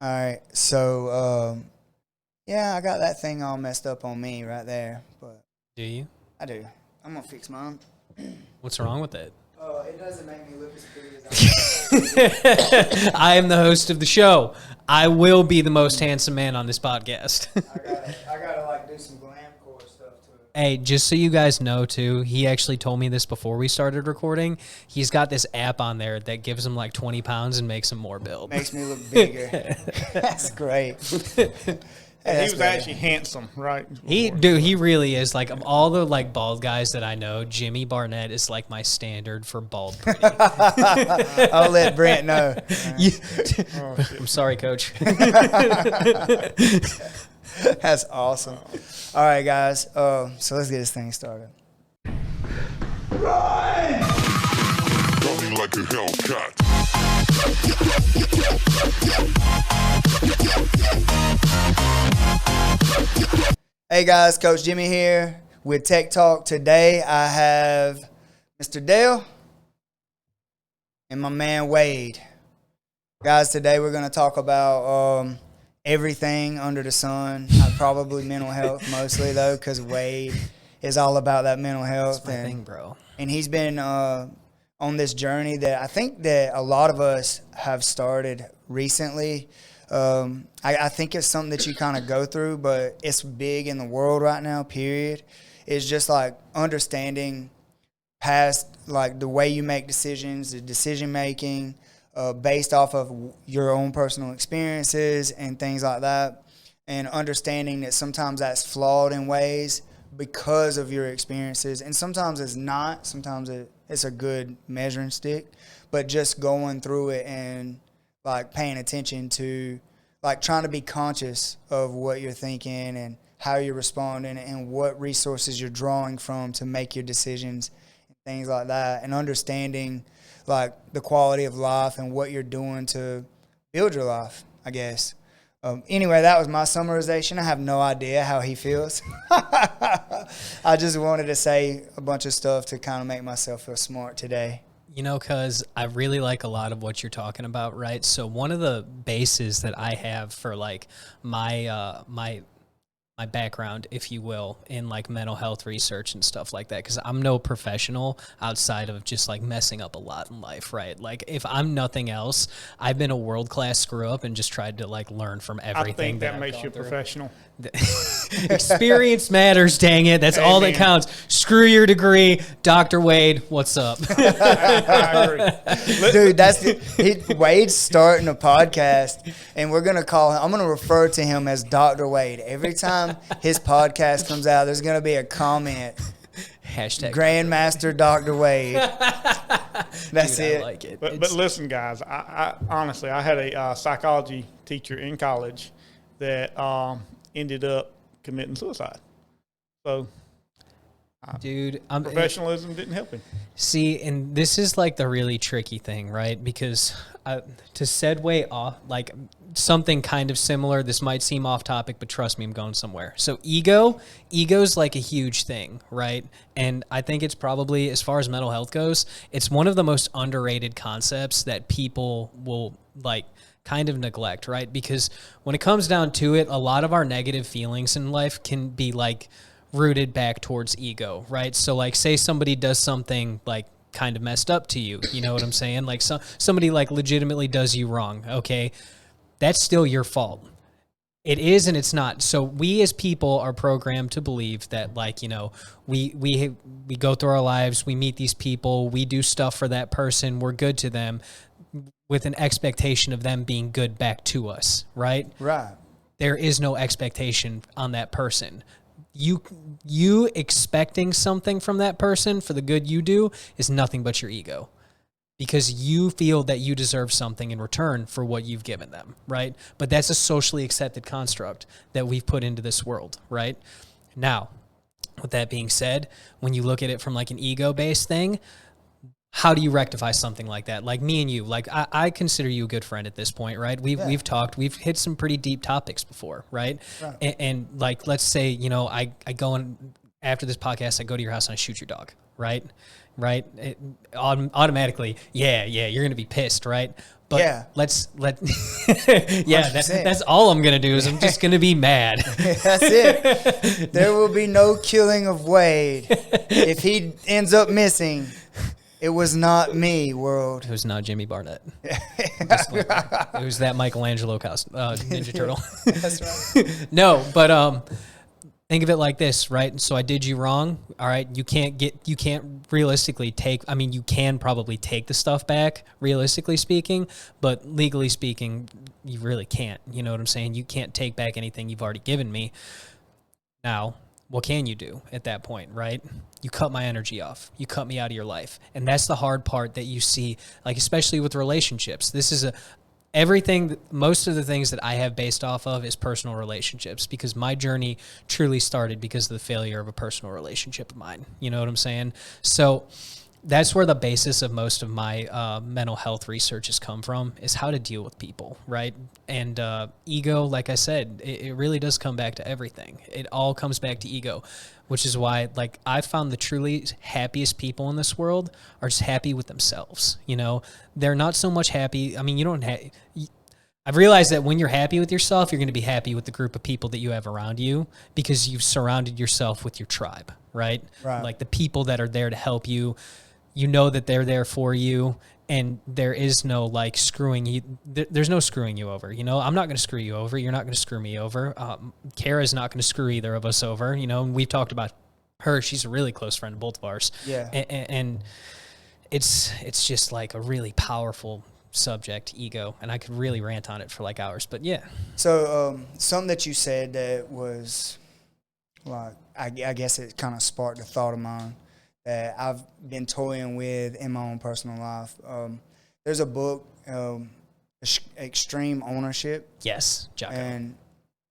All right. So, yeah, I got that thing all messed up on me right there. But Do you? I do. I'm going to fix mine. What's wrong with it? It doesn't make me look as pretty as I am the host of the show. I will be the most handsome man on this podcast. I gotta like do some glamcore stuff to it. Hey, just so you guys know, too, he actually told me this before we started recording. He's got this app on there that gives him like 20 pounds and makes him more built. Makes me look bigger. That's great. He was actually handsome, right? He really is. Like, of all the like bald guys that I know, Jimmy Barnett is like my standard for bald pretty. I'll let Brent know. I'm sorry, Coach. That's awesome. All right, guys. So let's get this thing started. Run! Coming like a Hellcat. Hey guys, Coach Jimmy here with TECT Talk. Today I have Mr. Dale and my man Wade. Guys, today we're going to talk about everything under the sun. Probably mental health mostly though, because Wade is all about that mental health. That's my thing, bro. And he's been on this journey that I think that a lot of us have started recently. I think it's something that you kind of go through, but it's big in the world right now, period. It's just like understanding past, like the way you make decisions, the decision making based off of your own personal experiences and things like that. And understanding that sometimes that's flawed in ways because of your experiences. And sometimes it's not. Sometimes it's a good measuring stick. But just going through it and like paying attention to, like trying to be conscious of what you're thinking and how you're responding and what resources you're drawing from to make your decisions and things like that. And understanding like the quality of life and what you're doing to build your life, I guess. Anyway, that was my summarization. I have no idea how he feels. I just wanted to say a bunch of stuff to kind of make myself feel smart today. You know, because I really like a lot of what you're talking about, right? So one of the bases that I have for like my my background, if you will, in like mental health research and stuff like that, because I'm no professional outside of just like messing up a lot in life, right? Like if I'm nothing else, I've been a world-class screw up and just tried to like learn from everything. I think that I've makes gone you a through. professional. Experience matters, dang it. That's all that counts. Screw your degree. Dr. Wade, what's up? I agree. Dude, Wade's starting a podcast, and we're going to call him, I'm going to refer to him as Dr. Wade. Every time his podcast comes out, there's going to be a comment. Hashtag Grandmaster Dr. Wade. That's Dude, it. I like it. But listen, guys, I honestly, I had a psychology teacher in college that ended up committing suicide. So, dude, professionalism didn't help him. See, and this is like the really tricky thing, right? Because to segue off, like something kind of similar, this might seem off topic, but trust me, I'm going somewhere. So ego's like a huge thing, right? And I think it's probably, as far as mental health goes, it's one of the most underrated concepts that people will like kind of neglect, right? Because when it comes down to it, a lot of our negative feelings in life can be like rooted back towards ego, right? So like say somebody does something like kind of messed up to you, you know what I'm saying? Like somebody like legitimately does you wrong, okay? That's still your fault. It is and it's not. So we as people are programmed to believe that, like, you know, we go through our lives, we meet these people, we do stuff for that person, we're good to them, with an expectation of them being good back to us, right? Right. There is no expectation on that person. You expecting something from that person for the good you do is nothing but your ego, because you feel that you deserve something in return for what you've given them, right? But that's a socially accepted construct that we've put into this world, right? Now, with that being said, when you look at it from like an ego-based thing, how do you rectify something like that? Like me and you, like I consider you a good friend at this point, right? We've talked, we've hit some pretty deep topics before, right? And like, let's say, you know, I go and after this podcast, I go to your house and I shoot your dog, right? Right? Automatically, yeah, you're gonna be pissed, right? But Yeah. yeah, that's all I'm gonna do is I'm just gonna be mad. That's it. There will be no killing of Wade. If he ends up missing, it was not me, world. It was not Jimmy Barnett. It was that Michelangelo Ninja Turtle. That's right. No, but think of it like this, right? So I did you wrong. All right. You can't realistically you can probably take the stuff back, realistically speaking, but legally speaking, you really can't. You know what I'm saying? You can't take back anything you've already given me. Now, what can you do at that point, right? You cut my energy off. You cut me out of your life. And that's the hard part that you see, like, especially with relationships. This is most of the things that I have based off of is personal relationships, because my journey truly started because of the failure of a personal relationship of mine. You know what I'm saying? So that's where the basis of most of my mental health research has come from, is how to deal with people, right? And ego, like I said, it really does come back to everything. It all comes back to ego, which is why, like, I found the truly happiest people in this world are just happy with themselves. You know, they're not so much happy. I mean, I've realized that when you're happy with yourself, you're going to be happy with the group of people that you have around you, because you've surrounded yourself with your tribe, right? Like the people that are there to help you. You know that they're there for you, and there is no like screwing you. There's no screwing you over. You know, I'm not going to screw you over. You're not going to screw me over. Kara's not going to screw either of us over. You know, and we've talked about her. She's a really close friend of both of ours. Yeah. And it's just like a really powerful subject, ego, and I could really rant on it for like hours. But yeah. So something that you said that was like, I guess it kind of sparked a thought of mine that I've been toying with in my own personal life. There's a book, Extreme Ownership. Yes, Jocko. And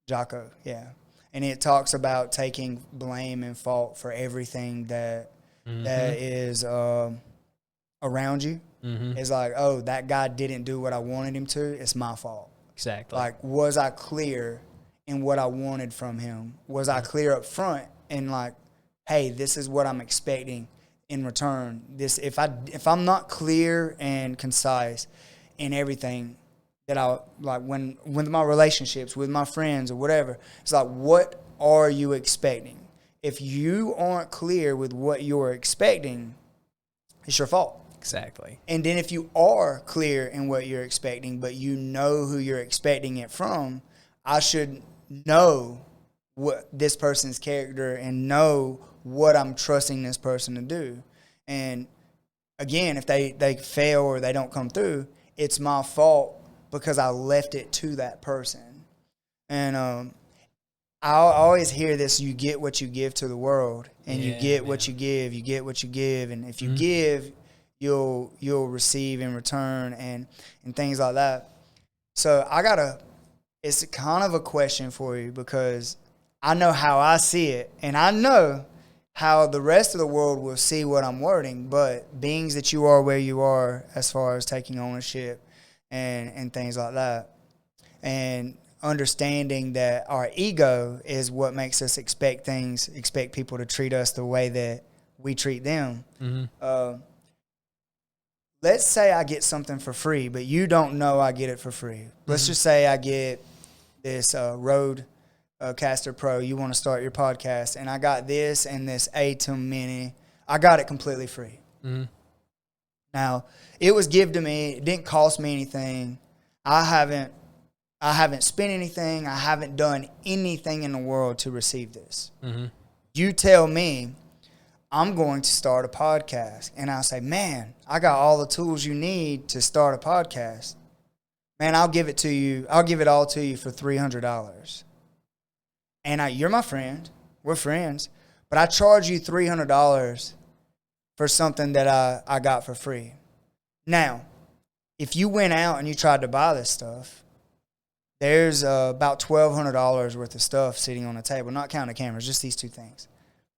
Jocko, yeah. And it talks about taking blame and fault for everything that is around you. Mm-hmm. It's like, oh, that guy didn't do what I wanted him to. It's my fault. Exactly. Like, was I clear in what I wanted from him? Was I clear up front and like, hey, this is what I'm expecting in return. If I'm not clear and concise in everything that I like, when with my relationships, with my friends or whatever, it's like, what are you expecting? If you aren't clear with what you're expecting, it's your fault. Exactly. And then if you are clear in what you're expecting, but you know who you're expecting it from, I should know what this person's character and know what I'm trusting this person to do. And again, if they fail or they don't come through, it's my fault because I left it to that person. And I always hear this: you get what you give to the world, and you get what you give. You get what you give, and if you give, you'll receive in return, and things like that. So it's kind of a question for you, because I know how I see it, and I know how the rest of the world will see what I'm wording, but beings that you are where you are as far as taking ownership and things like that, and understanding that our ego is what makes us expect people to treat us the way that we treat them. Mm-hmm. Let's say I get something for free, but you don't know I get it for free. Let's just say I get this Rode Caster Pro. You want to start your podcast, and I got this and this ATEM Mini. I got it completely free. Mm-hmm. Now, it was given to me. It didn't cost me anything. I haven't spent anything. I haven't done anything in the world to receive this. Mm-hmm. You tell me I'm going to start a podcast, and I'll say, man, I got all the tools you need to start a podcast. Man, I'll give it to you. I'll give it all to you for $300. And you're my friend. We're friends. But I charge you $300 for something that I got for free. Now, if you went out and you tried to buy this stuff, there's about $1,200 worth of stuff sitting on the table, not counting the cameras, just these two things.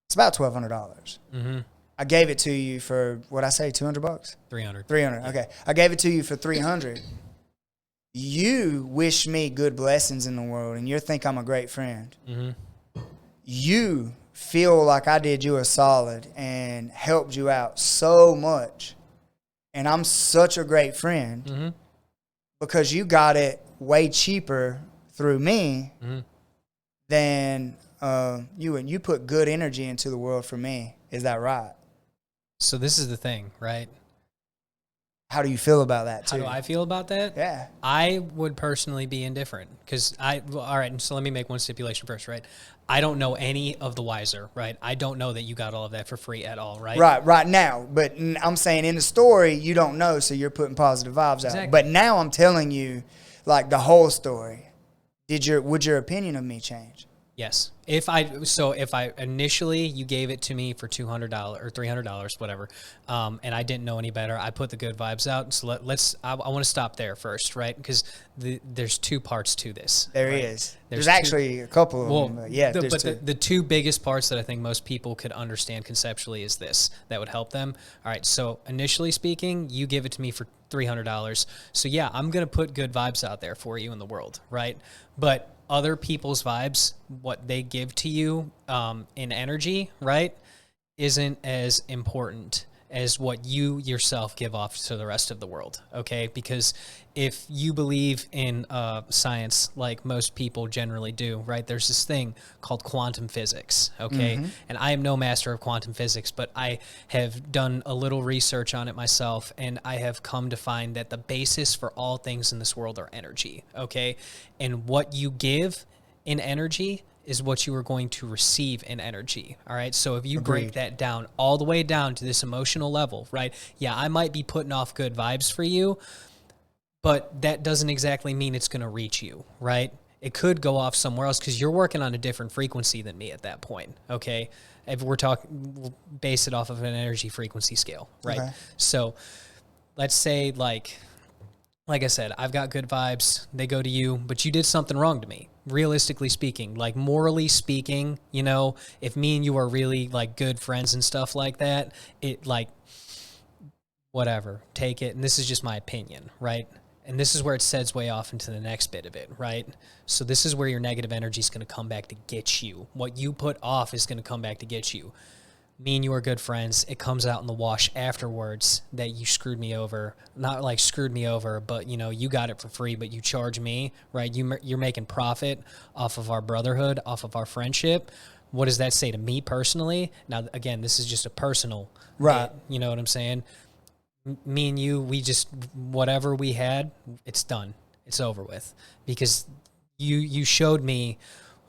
It's about $1,200. Mm-hmm. I gave it to you for, what'd I say, $200? 300. 300, okay. I gave it to you for $300. You wish me good blessings in the world, and you think I'm a great friend. Mm-hmm. You feel like I did you a solid and helped you out so much, and I'm such a great friend because you got it way cheaper through me than you put good energy into the world for me. Is that right? So this is the thing, right? How do you feel about that too? How do I feel about that? Yeah. I would personally be indifferent because all right, so let me make one stipulation first, right? I don't know any of the wiser, right? I don't know that you got all of that for free at all, right? Right now. But I'm saying in the story, you don't know, so you're putting positive vibes out. Exactly. But now I'm telling you, like, the whole story. Would your opinion of me change? Yes. If I initially you gave it to me for $200 or $300, whatever, and I didn't know any better, I put the good vibes out. So I want to stop there first, right? Because there's two parts to this. There right? is. There's actually a couple of them. But yeah, there's two. The two biggest parts that I think most people could understand conceptually is this that would help them. All right. So initially speaking, you give it to me for $300. So yeah, I'm gonna put good vibes out there for you in the world, right? But other people's vibes, what they give to you in energy, right, isn't as important as what you yourself give off to the rest of the world, okay? Because if you believe in science like most people generally do, right, there's this thing called quantum physics, okay? And I am no master of quantum physics, but I have done a little research on it myself, and I have come to find that the basis for all things in this world are energy, okay? And what you give in energy is what you are going to receive in energy, all right? So if you break that down all the way down to this emotional level, right? Yeah, I might be putting off good vibes for you, but that doesn't exactly mean it's going to reach you, right? It could go off somewhere else because you're working on a different frequency than me at that point, okay? If we're talking, we'll base it off of an energy frequency scale, right? Okay. So let's say like I said, I've got good vibes. They go to you, but you did something wrong to me. Realistically speaking, like morally speaking, you know, if me and you are really like good friends and stuff like that, it like, whatever, take it. And this is just my opinion, right? And this is where it sets way off into the next bit of it, right? So this is where your negative energy is going to come back to get you. What you put off is going to come back to get you. Me and you are good friends. It comes out in the wash afterwards that you screwed me over. Not like screwed me over, but, you know, you got it for free, but you charge me, right? You're making profit off of our brotherhood, off of our friendship. What does that say to me personally? Now, again, this is just a personal, right? Bit, you know what I'm saying? Me and you, we just, whatever we had, it's done. It's over with. Because you showed me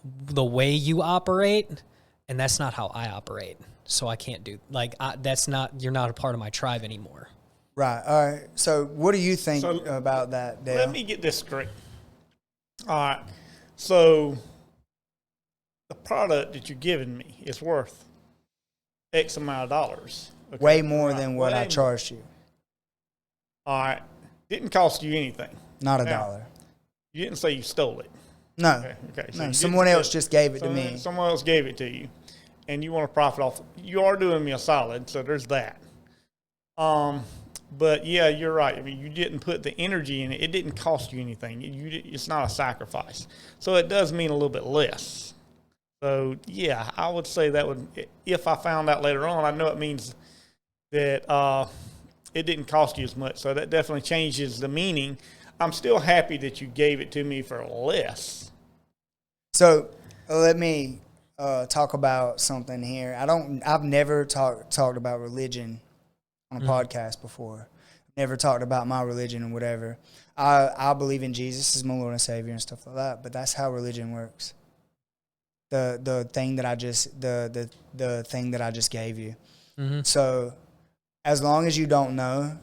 the way you operate, and that's not how I operate. So I can't do, like, you're not a part of my tribe anymore. Right. All right. So what do you think about that, Dale? Let me get this straight. All right. So the product that you're giving me is worth X amount of dollars. Okay? Way more than what I charged you. All right. Didn't cost you anything. Not a dollar. You didn't say you stole it. No. Okay. So no. Someone else just gave it to me. Someone else gave it to you. And you want to profit off. You are doing me a solid, so there's that. But yeah, you're right. I mean, you didn't put the energy in it. It didn't cost you anything. It's not a sacrifice. So it does mean a little bit less. So yeah, I would say that would. If I found out later on, I know it means that it didn't cost you as much. So that definitely changes the meaning. I'm still happy that you gave it to me for less. So let me talk about something here. I've never talked about religion on a podcast before. Never talked about my religion and whatever. I believe in Jesus as my Lord and Savior and stuff like that, but that's how religion works. The thing that I just the thing that I just gave you. Mm-hmm. So as long as you don't know,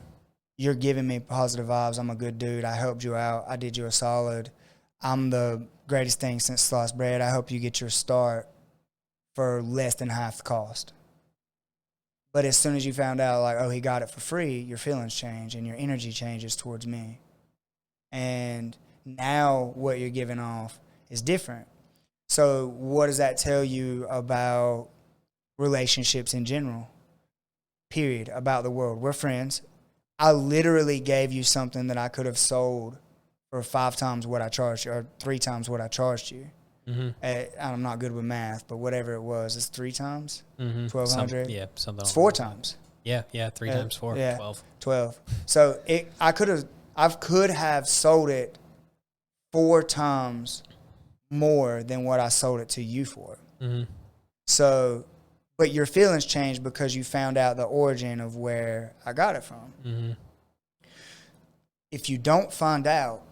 you're giving me positive vibes. I'm a good dude. I helped you out. I did you a solid. I'm the greatest thing since sliced bread. I hope you get your start for less than half the cost. But as soon as you found out, like, oh, he got it for free, your feelings change and your energy changes towards me. And now what you're giving off is different. So what does that tell you about relationships in general? Period. About the world. We're friends. I literally gave you something that I could have sold for 5 times what I charged you, or 3 times what I charged you. I'm not good with math, but whatever it was, it's 3 times? 1,200? Yeah, something. It's 4 times. Yeah, 3 times 4, yeah, 12. 12. So I could have sold it 4 times more than what I sold it to you for. So, but your feelings changed because you found out the origin of where I got it from. If you don't find out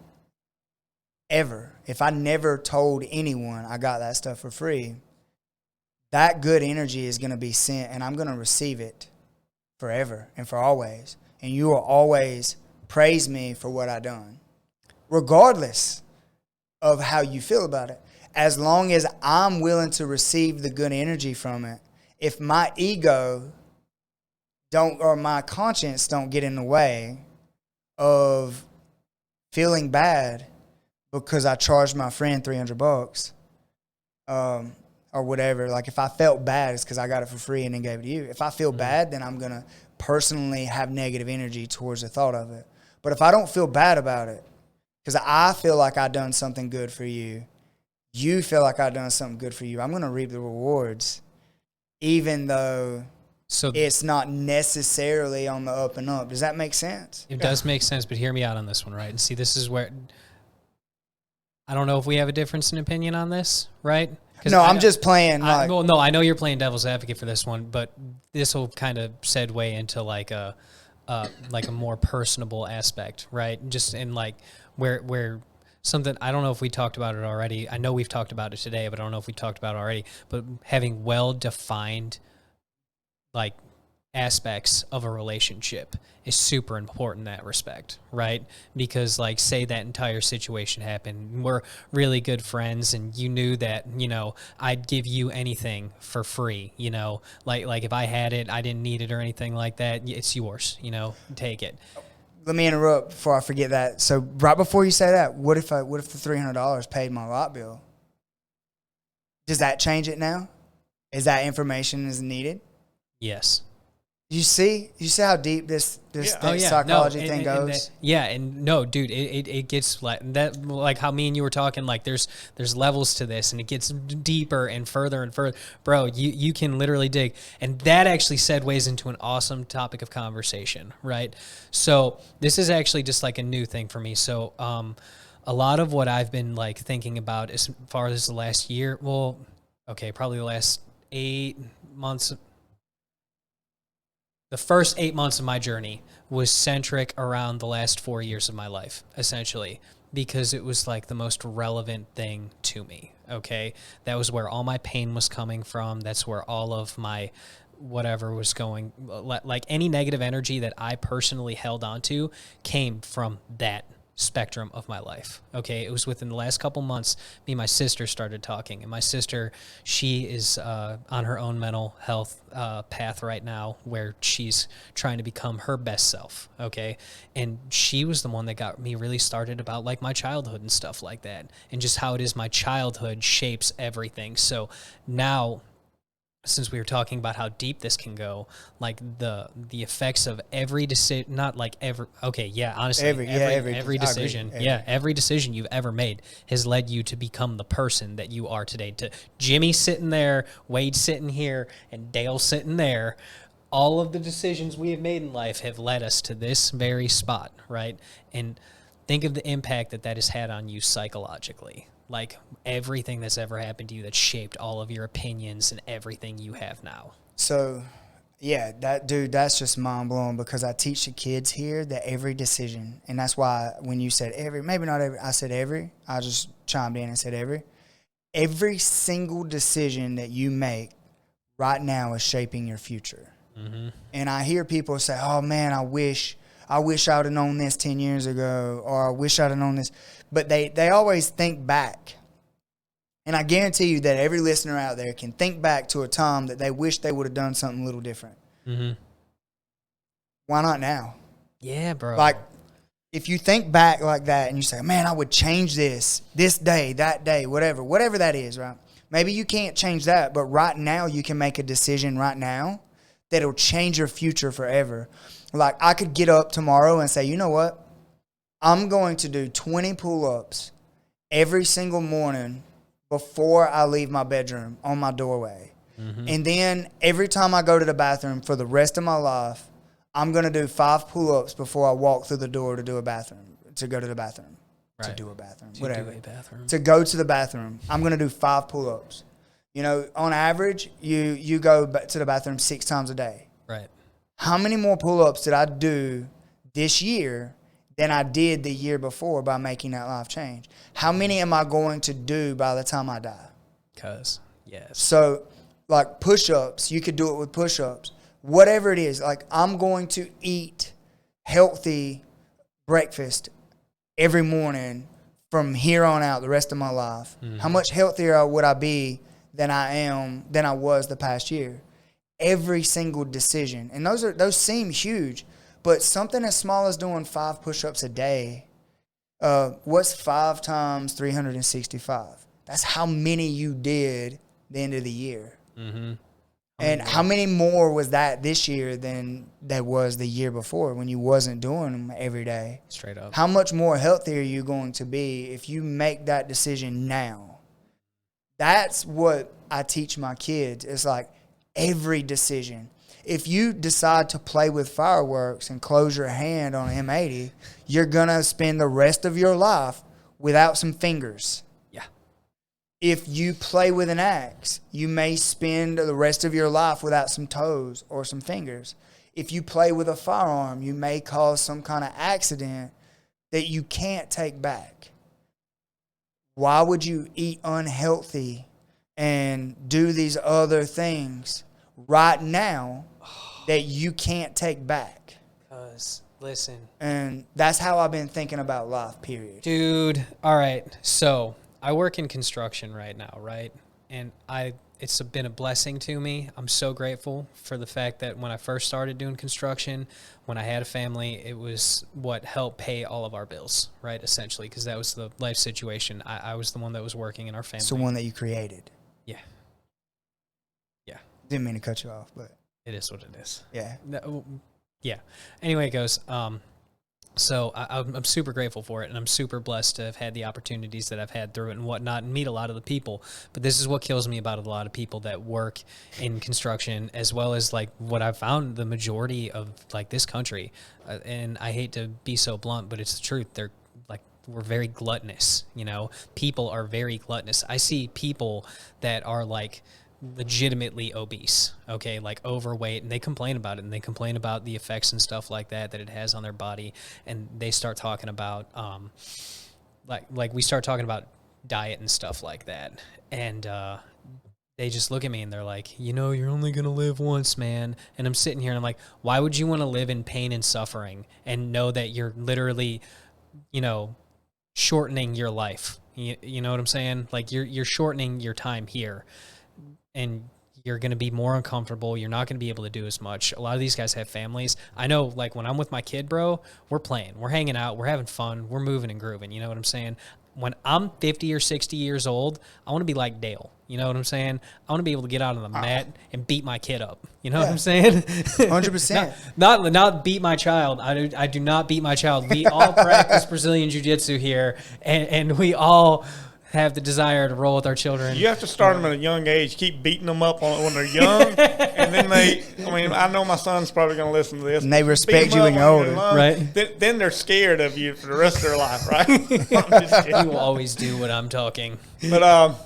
ever, if I never told anyone I got that stuff for free, that good energy is going to be sent and I'm going to receive it forever and for always. And you will always praise me for what I done, regardless of how you feel about it. As long as I'm willing to receive the good energy from it, if my ego or my conscience don't get in the way of feeling bad because I charged my friend $300, or whatever. Like if I felt bad, it's because I got it for free and then gave it to you. If I feel bad, then I'm going to personally have negative energy towards the thought of it. But if I don't feel bad about it, because I feel like I done something good for you, you feel like I done something good for you, I'm going to reap the rewards, even though it's not necessarily on the up and up. Does that make sense? It does make sense, but hear me out on this one, right? And see, this is where I don't know if we have a difference in opinion on this, right? No, I'm just playing. Well, no, I know you're playing devil's advocate for this one, but this will kind of segue into like a more personable aspect, right? Just in like where something, I don't know if we talked about it already. I know we've talked about it today, but I don't know if we talked about it already. But having well-defined like aspects of a relationship is super important in that respect, right? Because like say that entire situation happened, we're really good friends and you knew that, you know, I'd give you anything for free, you know, like if I had it, I didn't need it or anything like that, it's yours, you know, take it. Let me interrupt before I forget that. So right before you say that, what if the $300 paid my lot bill? Does that change it now? Is that information is needed? Yes. You see how deep this psychology thing goes. And no, dude, it gets like that, like how me and you were talking. Like there's levels to this, and it gets deeper and further and further, bro. You can literally dig, and that actually segues into an awesome topic of conversation, right? So this is actually just like a new thing for me. So a lot of what I've been like thinking about as far as the last year, well, okay, probably the last 8 months. The first 8 months of my journey was centric around the last 4 years of my life, essentially, because it was like the most relevant thing to me, okay? That was where all my pain was coming from. That's where all of my whatever was going, like any negative energy that I personally held onto came from that spectrum of my life. Okay, it was within the last couple months, me and my sister started talking, and my sister, she is on her own mental health path right now, where she's trying to become her best self. Okay, and she was the one that got me really started about like my childhood and stuff like that, and just how it is my childhood shapes everything. So now, since we were talking about how deep this can go, like the effects of every decision, not like every, okay, yeah, honestly, every decision, every decision you've ever made has led you to become the person that you are today. To Jimmy sitting there, Wade sitting here, and Dale sitting there, all of the decisions we have made in life have led us to this very spot, right? And think of the impact that has had on you psychologically. Like everything that's ever happened to you that shaped all of your opinions and everything you have now. So, yeah, that's just mind blowing, because I teach the kids here that every decision, and that's why when you said every, maybe not every, I said every, I just chimed in and said every single decision that you make right now is shaping your future. Mm-hmm. And I hear people say, oh man, I wish I would have known this 10 years ago, or I wish I'd have known this. But they always think back. And I guarantee you that every listener out there can think back to a time that they wish they would have done something a little different. Mm-hmm. Why not now? Yeah, bro. Like, if you think back like that and you say, man, I would change this day, that day, whatever that is, right? Maybe you can't change that, but right now you can make a decision right now that'll change your future forever. Like, I could get up tomorrow and say, you know what? I'm going to do 20 pull-ups every single morning before I leave my bedroom on my doorway. Mm-hmm. And then every time I go to the bathroom for the rest of my life, I'm going to do 5 pull-ups before I walk through the door to go to the bathroom, Right. to do a bathroom, To whatever. do a bathroom. To go to the bathroom, I'm going to do 5 pull-ups. You know, on average, you go to the bathroom 6 times a day. Right. How many more pull-ups did I do this year than I did the year before by making that life change? How many am I going to do by the time I die? Yes. So, like push-ups, you could do it with push-ups. Whatever it is, like I'm going to eat healthy breakfast every morning from here on out the rest of my life. Mm-hmm. How much healthier would I be than I was the past year? Every single decision. And those seem huge, but something as small as doing 5 push-ups a day, what's 5 times 365? That's how many you did the end of the year. Mm-hmm. And how many more was that this year than that was the year before when you wasn't doing them every day? Straight up. How much more healthy are you going to be if you make that decision now? That's what I teach my kids. It's like every decision. If you decide to play with fireworks and close your hand on an M80, you're going to spend the rest of your life without some fingers. Yeah. If you play with an axe, you may spend the rest of your life without some toes or some fingers. If you play with a firearm, you may cause some kind of accident that you can't take back. Why would you eat unhealthy and do these other things right now that you can't take back? Because, listen. And that's how I've been thinking about life, period. Dude, all right. So I work in construction right now, right? And it's been a blessing to me. I'm so grateful for the fact that when I first started doing construction, when I had a family, it was what helped pay all of our bills, right? Essentially, because that was the life situation. I was the one that was working in our family. It's the one that you created. Yeah. Yeah. Didn't mean to cut you off, but It is what it is. yeah. Yeah. Anyway, it goes. So I'm super grateful for it, and I'm super blessed to have had the opportunities that I've had through it and whatnot, and meet a lot of the people. But this is what kills me about a lot of people that work in construction, as well as like what I've found the majority of like this country. And I hate to be so blunt, but it's the truth. We're very gluttonous. You know, people are very gluttonous. I see people that are like legitimately obese, okay, like overweight, and they complain about it, and they complain about the effects and stuff like that it has on their body, and they start talking about like we start talking about diet and stuff like that, and they just look at me and they're like, you know, you're only gonna live once, man. And I'm sitting here and I'm like, why would you want to live in pain and suffering and know that you're literally, you know, shortening your life? You know what I'm saying? Like you're shortening your time here, and you're going to be more uncomfortable. You're not going to be able to do as much. A lot of these guys have families. I know, like, when I'm with my kid, bro, we're playing. We're hanging out. We're having fun. We're moving and grooving. You know what I'm saying? When I'm 50 or 60 years old, I want to be like Dale. You know what I'm saying? I want to be able to get out on the mat and beat my kid up. You know what I'm saying? 100%. Not beat my child. I do not beat my child. We all practice Brazilian Jiu-Jitsu here, and we all have the desire to roll with our children. You have to start them at a young age. Keep beating them up when they're young, and then I know my son's probably going to listen to this. And they respect you when you're older. Right. Then they're scared of you for the rest of their life, right? I'm just kidding. You will always do what I'm talking. But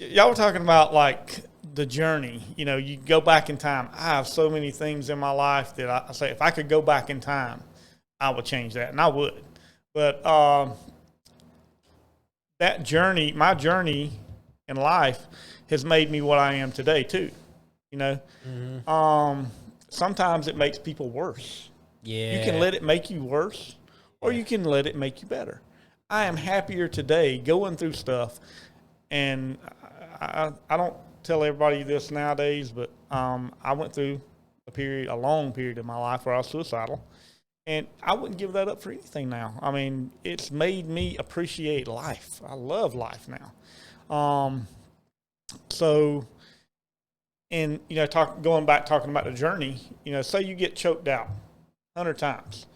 y'all were talking about, like, the journey. You know, you go back in time. I have so many things in my life that I say, if I could go back in time, I would change that, and I would. But that journey, my journey in life, has made me what I am today too. You know, sometimes it makes people worse. Yeah, You can let it make you worse, or you can let it make you better. I am happier today going through stuff, and I don't tell everybody this nowadays, but I went through a long period of my life where I was suicidal. And I wouldn't give that up for anything now. I mean, it's made me appreciate life. I love life now. So, and, you know, going back, talking about the journey, you know, say you get choked out 100 times.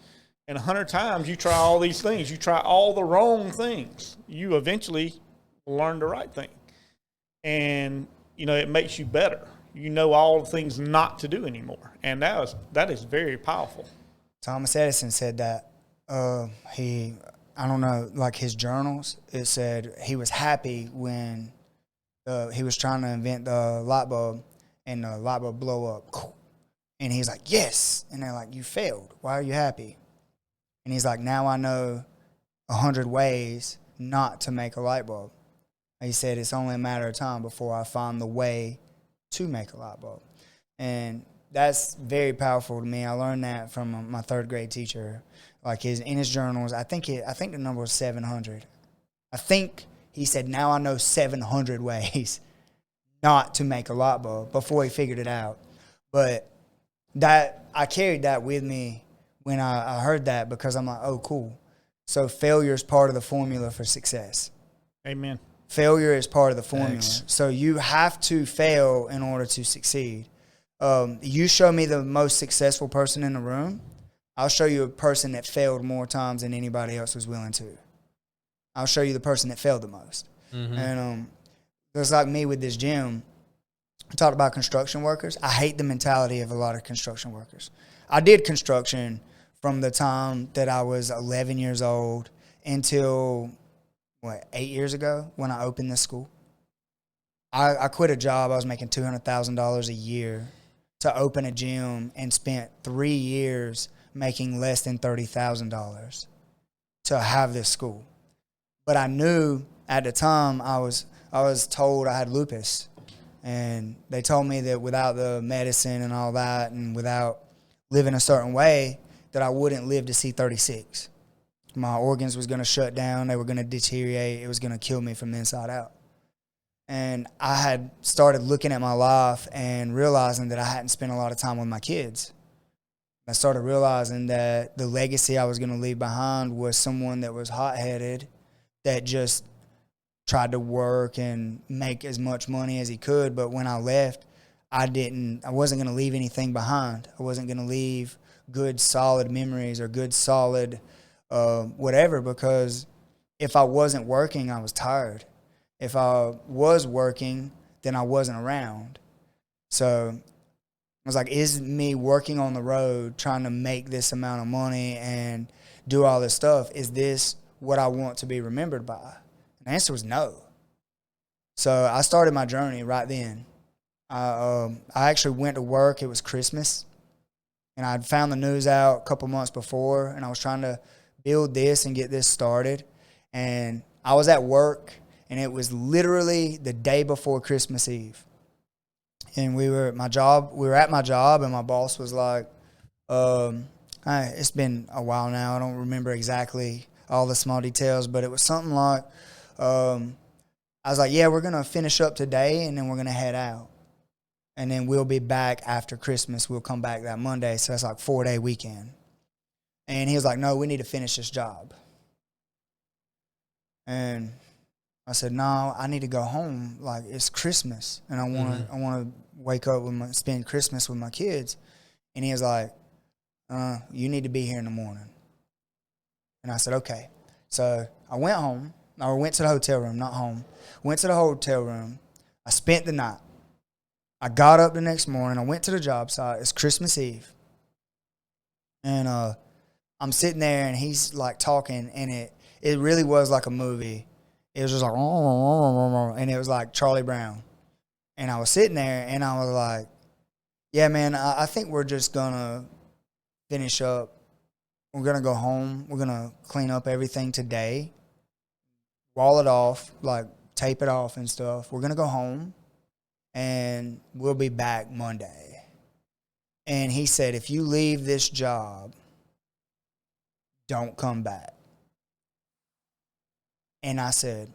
And 100 times you try all these things. You try all the wrong things. You eventually learn the right thing. and it makes you better. You know all the things not to do anymore, and that is very powerful. Thomas Edison said that. I don't know, like his journals, it said he was happy when he was trying to invent the light bulb, and the light bulb blow up. And he's like, yes. And they're like, you failed. Why are you happy? And he's like, now I know 100 ways not to make a light bulb. He said it's only a matter of time before I find the way to make a light bulb. And that's very powerful to me. I learned that from my third grade teacher. Like in his journals, I think the number was 700. I think he said, now I know 700 ways not to make a light bulb before he figured it out. But that I carried that with me when I heard that, because I'm like, oh, cool. So failure is part of the formula for success. Amen. Failure is part of the formula. Thanks. So you have to fail in order to succeed. You show me the most successful person in the room, I'll show you a person that failed more times than anybody else was willing to. I'll show you the person that failed the most. Mm-hmm. And it's like me with this gym. I talked about construction workers. I hate the mentality of a lot of construction workers. I did construction from the time that I was 11 years old until, 8 years ago when I opened this school. I quit a job. I was making $200,000 a year to open a gym and spent 3 years making less than $30,000 to have this school. But I knew at the time I was told I had lupus. And they told me that without the medicine and all that and without living a certain way, that I wouldn't live to see 36. My organs was going to shut down. They were going to deteriorate. It was going to kill me from the inside out. And I had started looking at my life and realizing that I hadn't spent a lot of time with my kids. I started realizing that the legacy I was going to leave behind was someone that was hot-headed, that just tried to work and make as much money as he could. But when I left, I wasn't going to leave anything behind. I wasn't going to leave good, solid memories or good, solid whatever, because if I wasn't working, I was tired. If I was working, then I wasn't around. So I was like, is me working on the road, trying to make this amount of money and do all this stuff, is this what I want to be remembered by? And the answer was no. So I started my journey right then. I actually went to work. It was Christmas. And I'd found the news out a couple months before, and I was trying to build this and get this started. And I was at work, and it was literally the day before Christmas Eve. And we were at my job, and my boss was like, it's been a while now. I don't remember exactly all the small details, but it was something like, I was like, yeah, we're going to finish up today, and then we're going to head out. And then we'll be back after Christmas. We'll come back that Monday, so that's like 4-day weekend. And he was like, no, we need to finish this job. And I said, no, I need to go home. Like, it's Christmas, and I want to wake up spend Christmas with my kids. And he was like, you need to be here in the morning. And I said, okay. So I went home. I went to the hotel room, not home. Went to the hotel room. I spent the night. I got up the next morning. I went to the job site. It's Christmas Eve. And I'm sitting there, and he's, like, talking, and it really was like a movie. It was just like, and it was like Charlie Brown. And I was sitting there, and I was like, yeah, man, I think we're just going to finish up. We're going to go home. We're going to clean up everything today, wall it off, like tape it off and stuff. We're going to go home, and we'll be back Monday. And he said, if you leave this job, don't come back. And I said,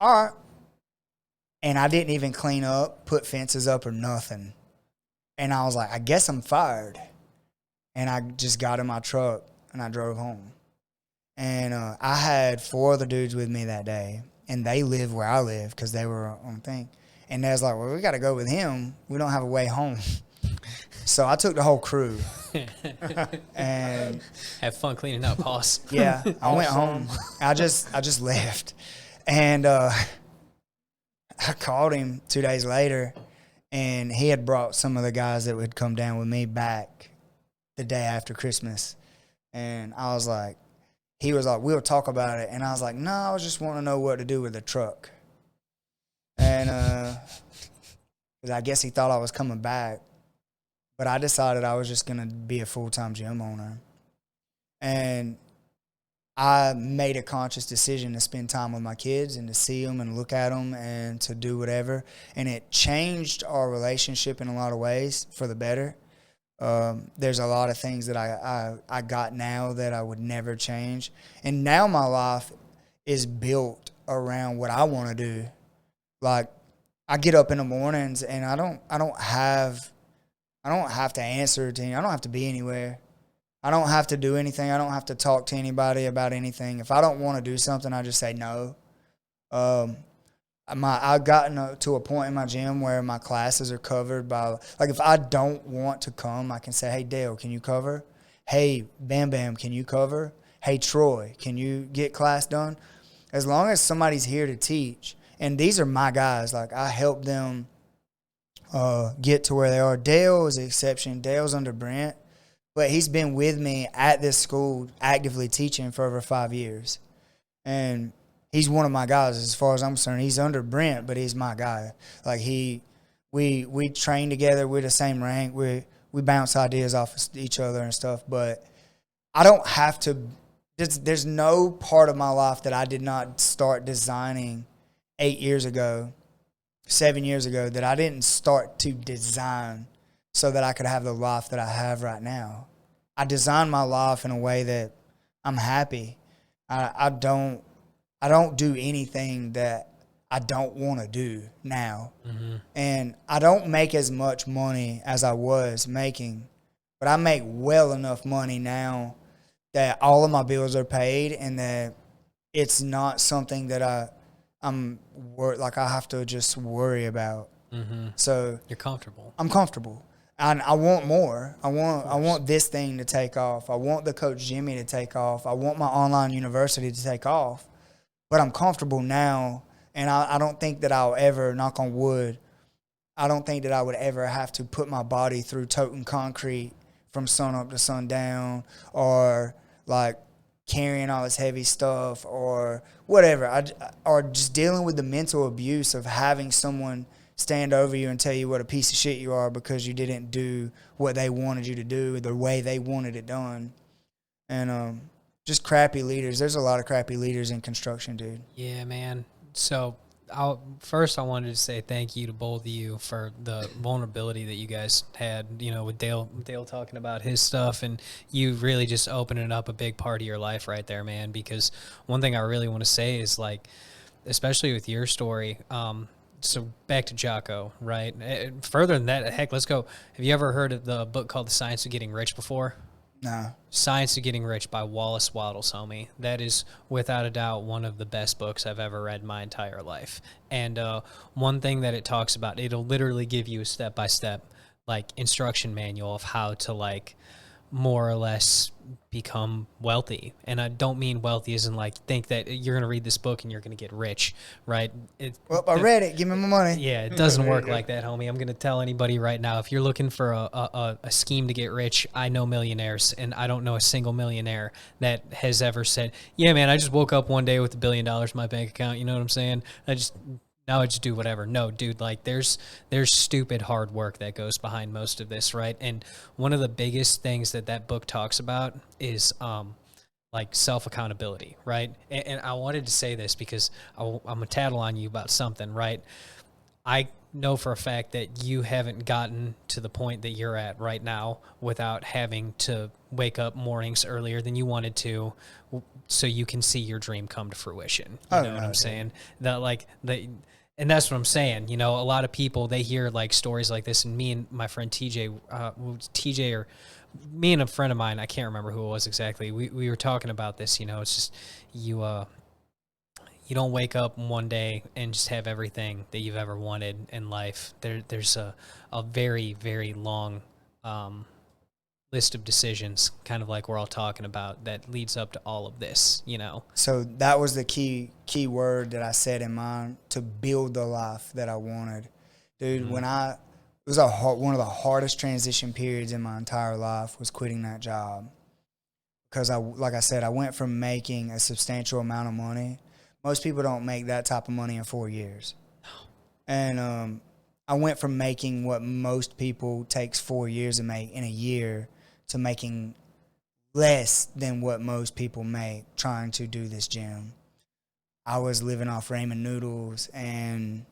all right. And I didn't even clean up, put fences up or nothing. And I was like, I guess I'm fired. And I just got in my truck and I drove home. And I had 4 other dudes with me that day. And they live where I live because they were on the thing. And they was like, well, we got to go with him. We don't have a way home. So I took the whole crew. And have fun cleaning up, boss. Yeah, I went home. I just left. And I called him 2 days later, and he had brought some of the guys that would come down with me back the day after Christmas. And I was like, he was like, we'll talk about it. And I was like, no, I was just wanting to know what to do with the truck. And 'cause I guess he thought I was coming back. But I decided I was just going to be a full-time gym owner. And I made a conscious decision to spend time with my kids and to see them and look at them and to do whatever. And it changed our relationship in a lot of ways for the better. There's a lot of things that I got now that I would never change. And now my life is built around what I want to do. Like, I get up in the mornings and I don't have to answer to anyone. I don't have to be anywhere. I don't have to do anything. I don't have to talk to anybody about anything. If I don't want to do something, I just say no. I've gotten to a point in my gym where my classes are covered by, like, if I don't want to come, I can say, hey, Dale, can you cover? Hey, Bam Bam, can you cover? Hey, Troy, can you get class done? As long as somebody's here to teach, and these are my guys, like, I help them get to where they are. Dale is an exception. Dale's under Brent. But he's been with me at this school actively teaching for over 5 years. And he's one of my guys as far as I'm concerned. He's under Brent, but he's my guy. Like, we train together. We're the same rank. We bounce ideas off of each other and stuff. But I don't have to – there's no part of my life that I did not start designing 8 years ago, 7 years ago, that I didn't start to design so that I could have the life that I have right now. I designed my life in a way that I'm happy. I don't do anything that I don't want to do now. Mm-hmm. And I don't make as much money as I was making, but I make well enough money now that all of my bills are paid and that it's not something that I have to just worry about. Mm-hmm. So you're comfortable. I'm comfortable. And I want more. I want this thing to take off. I want the Coach Jimmy to take off. I want my online university to take off. But I'm comfortable now, and I don't think that I'll ever, knock on wood, I don't think that I would ever have to put my body through toting concrete from sun up to sundown, or like carrying all this heavy stuff or whatever. Or just dealing with the mental abuse of having someone stand over you and tell you what a piece of shit you are because you didn't do what they wanted you to do the way they wanted it done. And just crappy leaders. There's a lot of crappy leaders in construction, dude. Yeah, man. So I wanted to say thank you to both of you for the vulnerability that you guys had, with Dale talking about his stuff, and you really just opening up a big part of your life right there, man. Because one thing I really want to say is, like, especially with your story, so back to Jocko, right? Further than that, heck, let's go. Have you ever heard of the book called The Science of Getting Rich before? No. Science of Getting Rich by Wallace Wattles, homie. That is, without a doubt, one of the best books I've ever read in my entire life. And one thing that it talks about, it'll literally give you a step-by-step, like, instruction manual of how to, like, more or less become wealthy. And I don't mean wealthy as in, like, think that you're going to read this book and you're going to get rich, right? I read it. Give me my money. Yeah, it doesn't work like that, homie. I'm going to tell anybody right now, if you're looking for a scheme to get rich, I know millionaires, and I don't know a single millionaire that has ever said, yeah, man, I just woke up one day with $1 billion in my bank account. You know what I'm saying? Now I just do whatever. No, dude, like, there's stupid hard work that goes behind most of this, right? And one of the biggest things that book talks about is like self-accountability, right? And I wanted to say this because I'm going to tattle on you about something, right? I know for a fact that you haven't gotten to the point that you're at right now without having to wake up mornings earlier than you wanted to so you can see your dream come to fruition. You know what I'm saying? And that's what I'm saying. A lot of people, they hear, like, stories like this, and me and my friend TJ, or me and a friend of mine, I can't remember who it was exactly, we were talking about this. It's just you don't wake up one day and just have everything that you've ever wanted in life. There's a very, very long list of decisions, kind of like we're all talking about, that leads up to all of this, you know? So that was the key word that I said in mine, to build the life that I wanted. Dude, it was one of the hardest transition periods in my entire life was quitting that job. Because like I said, I went from making a substantial amount of money. Most people don't make that type of money in 4 years. And I went from making what most people takes 4 years to make in a year to making less than what most people make trying to do this gym. I was living off ramen noodles, and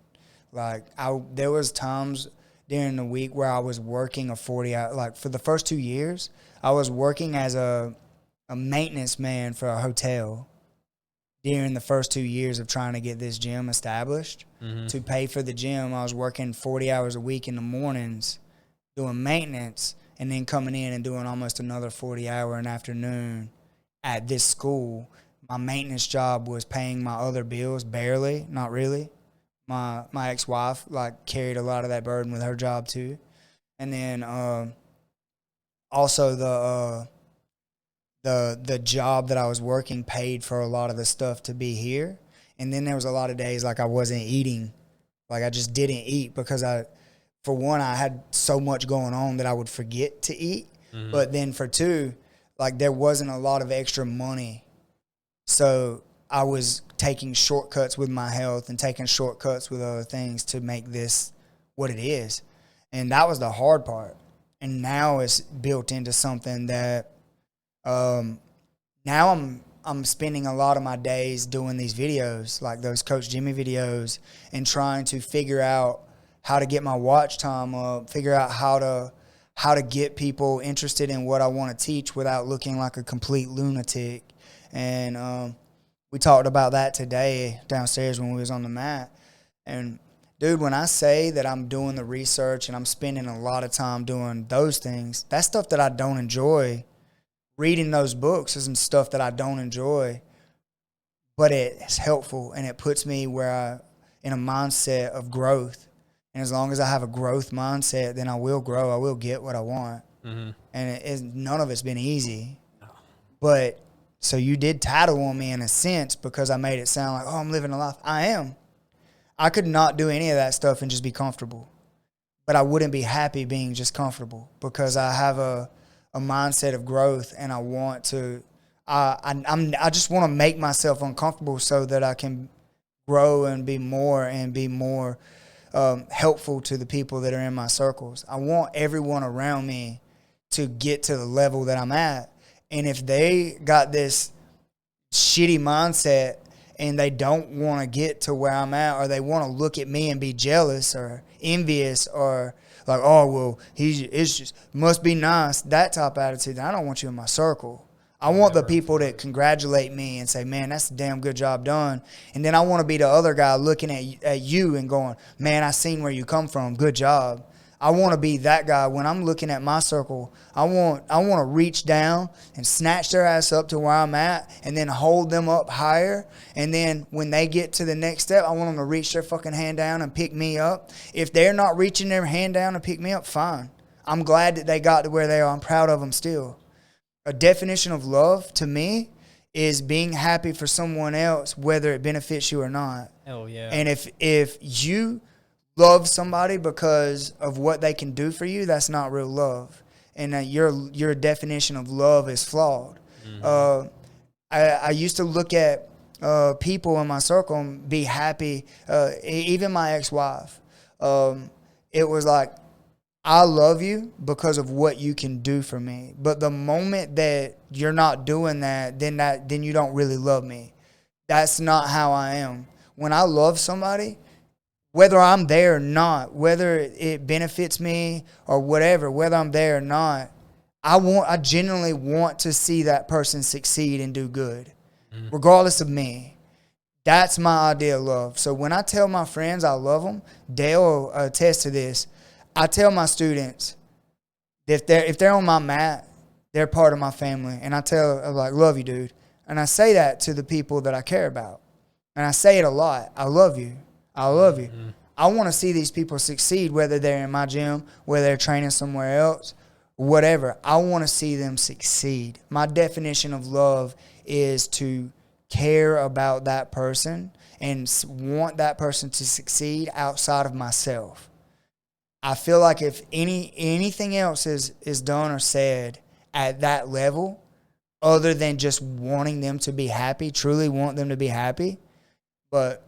there was times during the week where I was working a 40-hour, like for the first 2 years, I was working as a maintenance man for a hotel during the first 2 years of trying to get this gym established. To pay for the gym, I was working 40 hours a week in the mornings doing maintenance, and then coming in and doing almost another 40-hour an afternoon at this school. My maintenance job was paying my other bills, barely, not really. My ex-wife carried a lot of that burden with her job too. And then also the job that I was working paid for a lot of the stuff to be here. And then there was a lot of days I wasn't eating. I just didn't eat because for one, I had so much going on that I would forget to eat. But then for two, there wasn't a lot of extra money. So I was taking shortcuts with my health and taking shortcuts with other things to make this what it is. And that was the hard part. And now it's built into something that now I'm spending a lot of my days doing these videos, like those Coach Jimmy videos, and trying to figure out how to get my watch time up, figure out how to get people interested in what I want to teach without looking like a complete lunatic. And we talked about that today downstairs when we was on the mat. And dude, when I say that I'm doing the research and I'm spending a lot of time doing those things, that's stuff that I don't enjoy. Reading those books is some stuff that I don't enjoy, but it's helpful, and it puts me in a mindset of growth. And as long as I have a growth mindset, then I will grow. I will get what I want. And none of it's been easy. But so you did tattle on me in a sense because I made it sound like, oh, I'm living a life. I am. I could not do any of that stuff and just be comfortable. But I wouldn't be happy being just comfortable because I have a mindset of growth, and I want to. I just want to make myself uncomfortable so that I can grow and be more helpful to the people that are in my circles. I want everyone around me to get to the level that I'm at. And if they got this shitty mindset and they don't want to get to where I'm at, or they want to look at me and be jealous or envious or oh, well, it's just must be nice, that type of attitude, I don't want you in my circle. I want the people that congratulate me and say, man, that's a damn good job done. And then I want to be the other guy looking at you and going, man, I seen where you come from. Good job. I want to be that guy. When I'm looking at my circle, I want to reach down and snatch their ass up to where I'm at and then hold them up higher. And then when they get to the next step, I want them to reach their fucking hand down and pick me up. If they're not reaching their hand down and pick me up, fine. I'm glad that they got to where they are. I'm proud of them still. A definition of love to me is being happy for someone else, whether it benefits you or not. Oh, yeah. And if you love somebody because of what they can do for you, that's not real love. And your definition of love is flawed. I used to look at people in my circle and be happy, even my ex-wife. It was like, I love you because of what you can do for me. But the moment that you're not doing that, then you don't really love me. That's not how I am. When I love somebody, whether I'm there or not, whether it benefits me or whatever, whether I'm there or not, I genuinely want to see that person succeed and do good, regardless of me. That's my idea of love. So when I tell my friends I love them, Dale will attest to this. I tell my students, if they're on my mat, they're part of my family. And I'm like, love you, dude. And I say that to the people that I care about. And I say it a lot. I love you. I love you. I want to see these people succeed, whether they're in my gym, whether they're training somewhere else, whatever. I want to see them succeed. My definition of love is to care about that person and want that person to succeed outside of myself. I feel like if anything else is done or said at that level, other than just wanting them to be happy, truly want them to be happy, but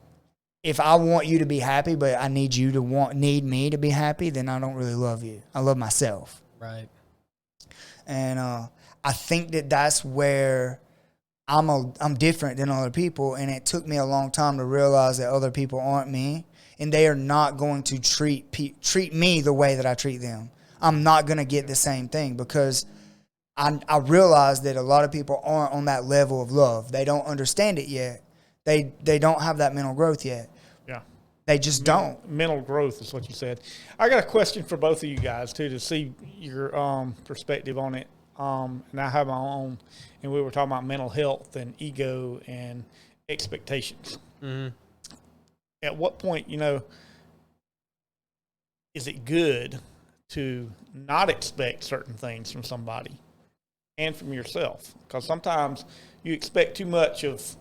if I want you to be happy, but I need you to need me to be happy, then I don't really love you. I love myself. Right. And I think that's where I'm different than other people, and it took me a long time to realize that other people aren't me, and they are not going to treat me the way that I treat them. I'm not going to get the same thing because I realize that a lot of people aren't on that level of love. They don't understand it yet. They don't have that mental growth yet. Yeah. They just don't. Mental growth is what you said. I got a question for both of you guys, too, to see your perspective on it. And I have my own, and we were talking about mental health and ego and expectations. Mm-hmm. At what point, is it good to not expect certain things from somebody and from yourself? Because sometimes you expect too much of,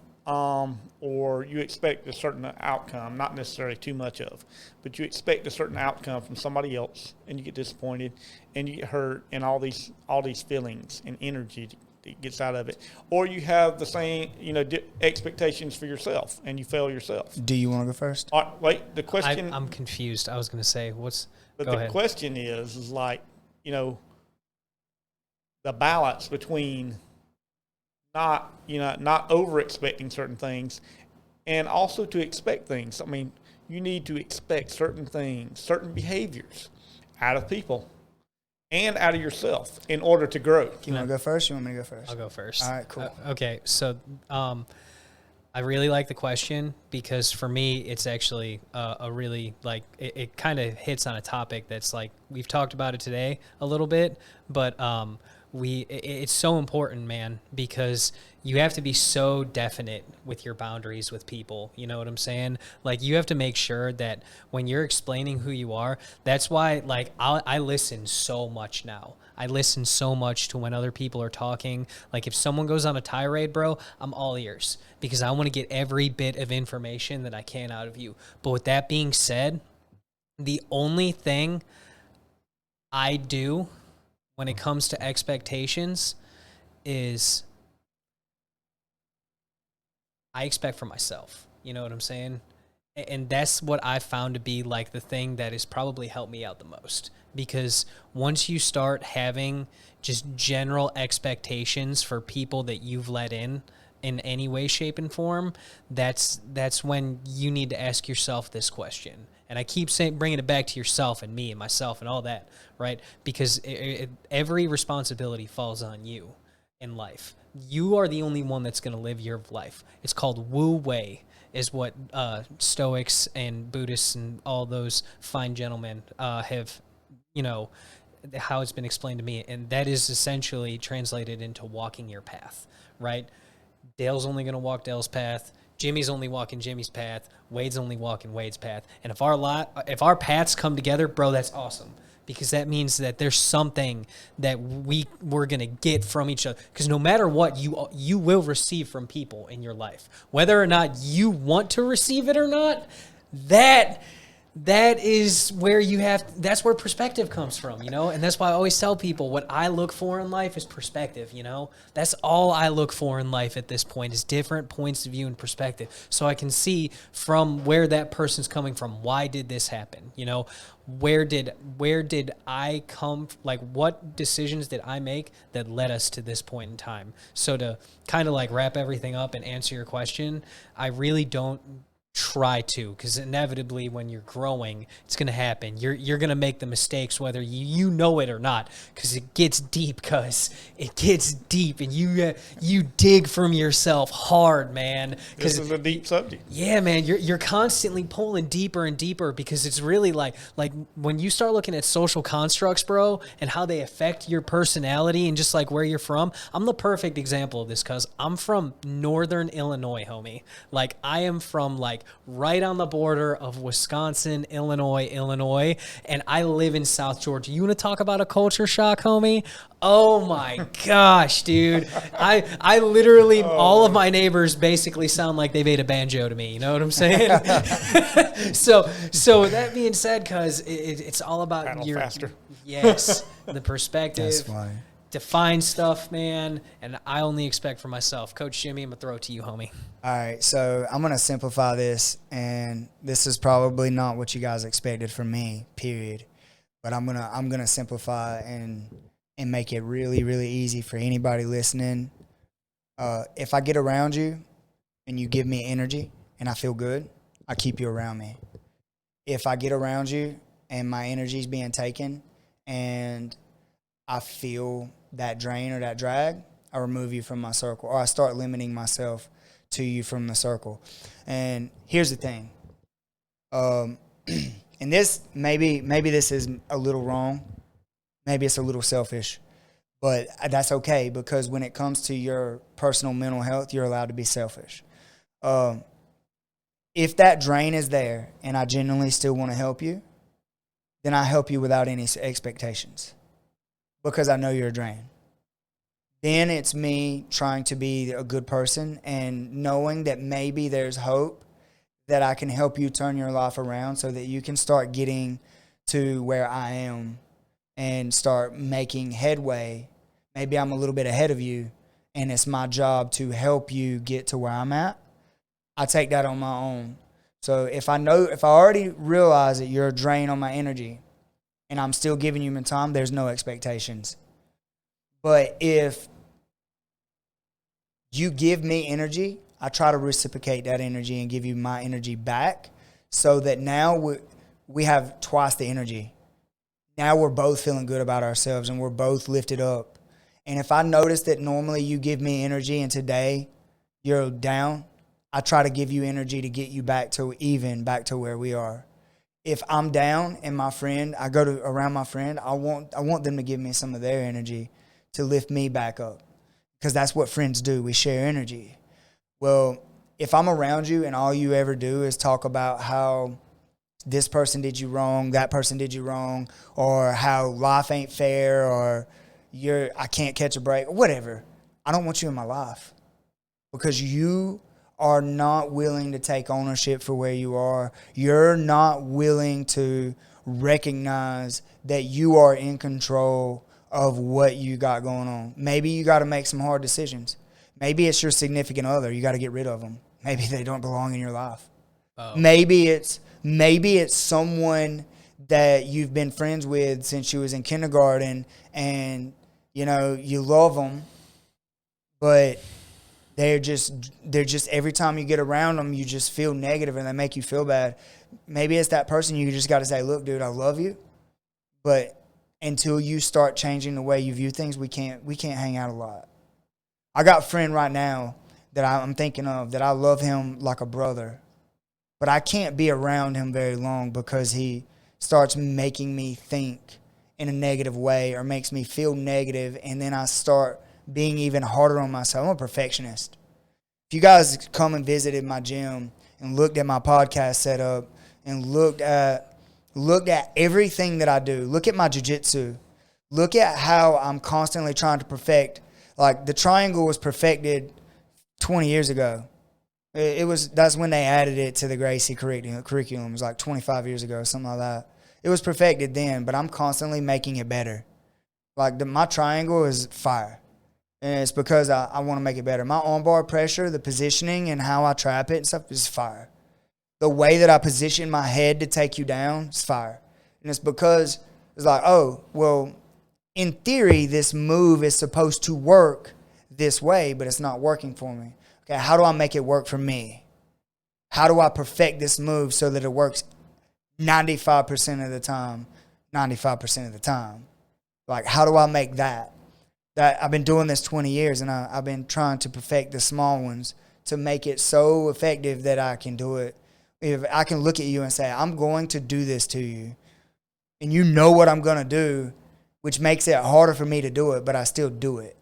or you expect a certain outcome, not necessarily too much of, but you expect a certain outcome from somebody else, and you get disappointed, and you get hurt, and all these feelings and energy that gets out of it. Or you have the same, expectations for yourself, and you fail yourself. Do you want to go first? Wait, the question. I'm confused. I was going to say, But the question is like, the balance between not over expecting certain things and also to expect things. I mean, you need to expect certain things, certain behaviors out of people and out of yourself in order to grow. You want to go first? You want me to go first? I'll go first. All right, cool. Okay, so I really like the question because for me, it's actually a really, it kind of hits on a topic that's like, we've talked about it today a little bit, but it's so important, man, because you have to be so definite with your boundaries with people. You know what I'm saying? Like, you have to make sure that when you're explaining who you are, that's why, I listen so much now. I listen so much to when other people are talking. Like, if someone goes on a tirade, bro, I'm all ears because I want to get every bit of information that I can out of you. But with that being said, the only thing I do when it comes to expectations is I expect for myself. You know what I'm saying? And that's what I found to be like the thing that has probably helped me out the most. Because once you start having just general expectations for people that you've let in any way, shape, and form, that's when you need to ask yourself this question. And I keep bringing it back to yourself and me and myself and all that, right? Because every responsibility falls on you in life. You are the only one that's going to live your life. It's called Wu Wei, is what Stoics and Buddhists and all those fine gentlemen have, how it's been explained to me. And that is essentially translated into walking your path, right? Dale's only going to walk Dale's path. Jimmy's only walking Jimmy's path. Wade's only walking Wade's path. And if our paths come together, bro, that's awesome. Because that means that there's something that we're going to get from each other. Because no matter what, you will receive from people in your life. Whether or not you want to receive it or not, that is where that's where perspective comes from, And that's why I always tell people what I look for in life is perspective, That's all I look for in life at this point is different points of view and perspective. So I can see from where that person's coming from. Why did this happen? Where did I come, what decisions did I make that led us to this point in time? So to kind of wrap everything up and answer your question, I really don't try to, because inevitably when you're growing, it's going to happen. You're going to make the mistakes whether you know it or not, because it gets deep, and you dig from yourself hard, man. This is a deep subject. Yeah, man, you're constantly pulling deeper and deeper, because it's really like when you start looking at social constructs, bro, and how they affect your personality and just where you're from. I'm the perfect example of this, because I'm from Northern Illinois, homie. I am from right on the border of Wisconsin, Illinois, and I live in South Georgia. You want to talk about a culture shock, homie? Oh my gosh, dude. I literally, all of my neighbors basically sound like they've ate a banjo to me. You know what I'm saying? So that being said, cuz it's all about Paddle your faster. Yes, the perspective. That's funny. Define stuff, man, and I only expect for myself. Coach Jimmy, I'm gonna throw it to you, homie. All right, so I'm gonna simplify this, and this is probably not what you guys expected from me, period. But I'm gonna simplify and make it really, really easy for anybody listening. If I get around you and you give me energy and I feel good, I keep you around me. If I get around you and my energy is being taken and I feel that drain or that drag, I remove you from my circle, or I start limiting myself to you from the circle. And here's the thing. And this, maybe this is a little wrong. Maybe it's a little selfish, but that's okay, because when it comes to your personal mental health, you're allowed to be selfish. If that drain is there and I genuinely still want to help you, then I help you without any expectations, because I know you're a drain. Then it's me trying to be a good person and knowing that maybe there's hope that I can help you turn your life around so that you can start getting to where I am and start making headway. Maybe I'm a little bit ahead of you, and it's my job to help you get to where I'm at. I take that on my own. So if I already realize that you're a drain on my energy and I'm still giving you my time, there's no expectations. But if you give me energy, I try to reciprocate that energy and give you my energy back, so that now we have twice the energy. Now we're both feeling good about ourselves and we're both lifted up. And if I notice that normally you give me energy and today you're down, I try to give you energy to get you back to where we are. If I'm down and I go around my friend, I want them to give me some of their energy to lift me back up, because that's what friends do. We share energy. Well, if I'm around you and all you ever do is talk about how this person did you wrong, that person did you wrong, or how life ain't fair, or I can't catch a break, or whatever, I don't want you in my life, because you are not willing to take ownership for where you are. You're not willing to recognize that you are in control of what you got going on. Maybe you got to make some hard decisions. Maybe it's your significant other. You got to get rid of them. Maybe they don't belong in your life. Oh. Maybe it's someone that you've been friends with since you was in kindergarten, and you love them, but they're just every time you get around them, you just feel negative and they make you feel bad. Maybe it's that person you just got to say, look, dude, I love you, but until you start changing the way you view things, we can't hang out a lot. I got a friend right now that I'm thinking of that I love him like a brother, but I can't be around him very long because he starts making me think in a negative way or makes me feel negative, and then I start being even harder on myself. I'm a perfectionist. If you guys come and visited my gym and looked at my podcast setup and looked at everything that I do, look at my jiu-jitsu, look at how I'm constantly trying to perfect. Like, the triangle was perfected 20 years ago. That's when they added it to the Gracie curriculum. It was like 25 years ago, something like that. It was perfected then, but I'm constantly making it better. Like, my triangle is fire. And it's because I want to make it better. My armbar pressure, the positioning and how I trap it and stuff is fire. The way that I position my head to take you down is fire. And it's because it's like, oh, well, in theory, this move is supposed to work this way, but it's not working for me. Okay, how do I make it work for me? How do I perfect this move so that it works 95% of the time, 95% of the time? Like, how do I make that? That I've been doing this 20 years, and I've been trying to perfect the small ones to make it so effective that I can do it. If I can look at you and say, I'm going to do this to you, and you know what I'm going to do, which makes it harder for me to do it, but I still do it.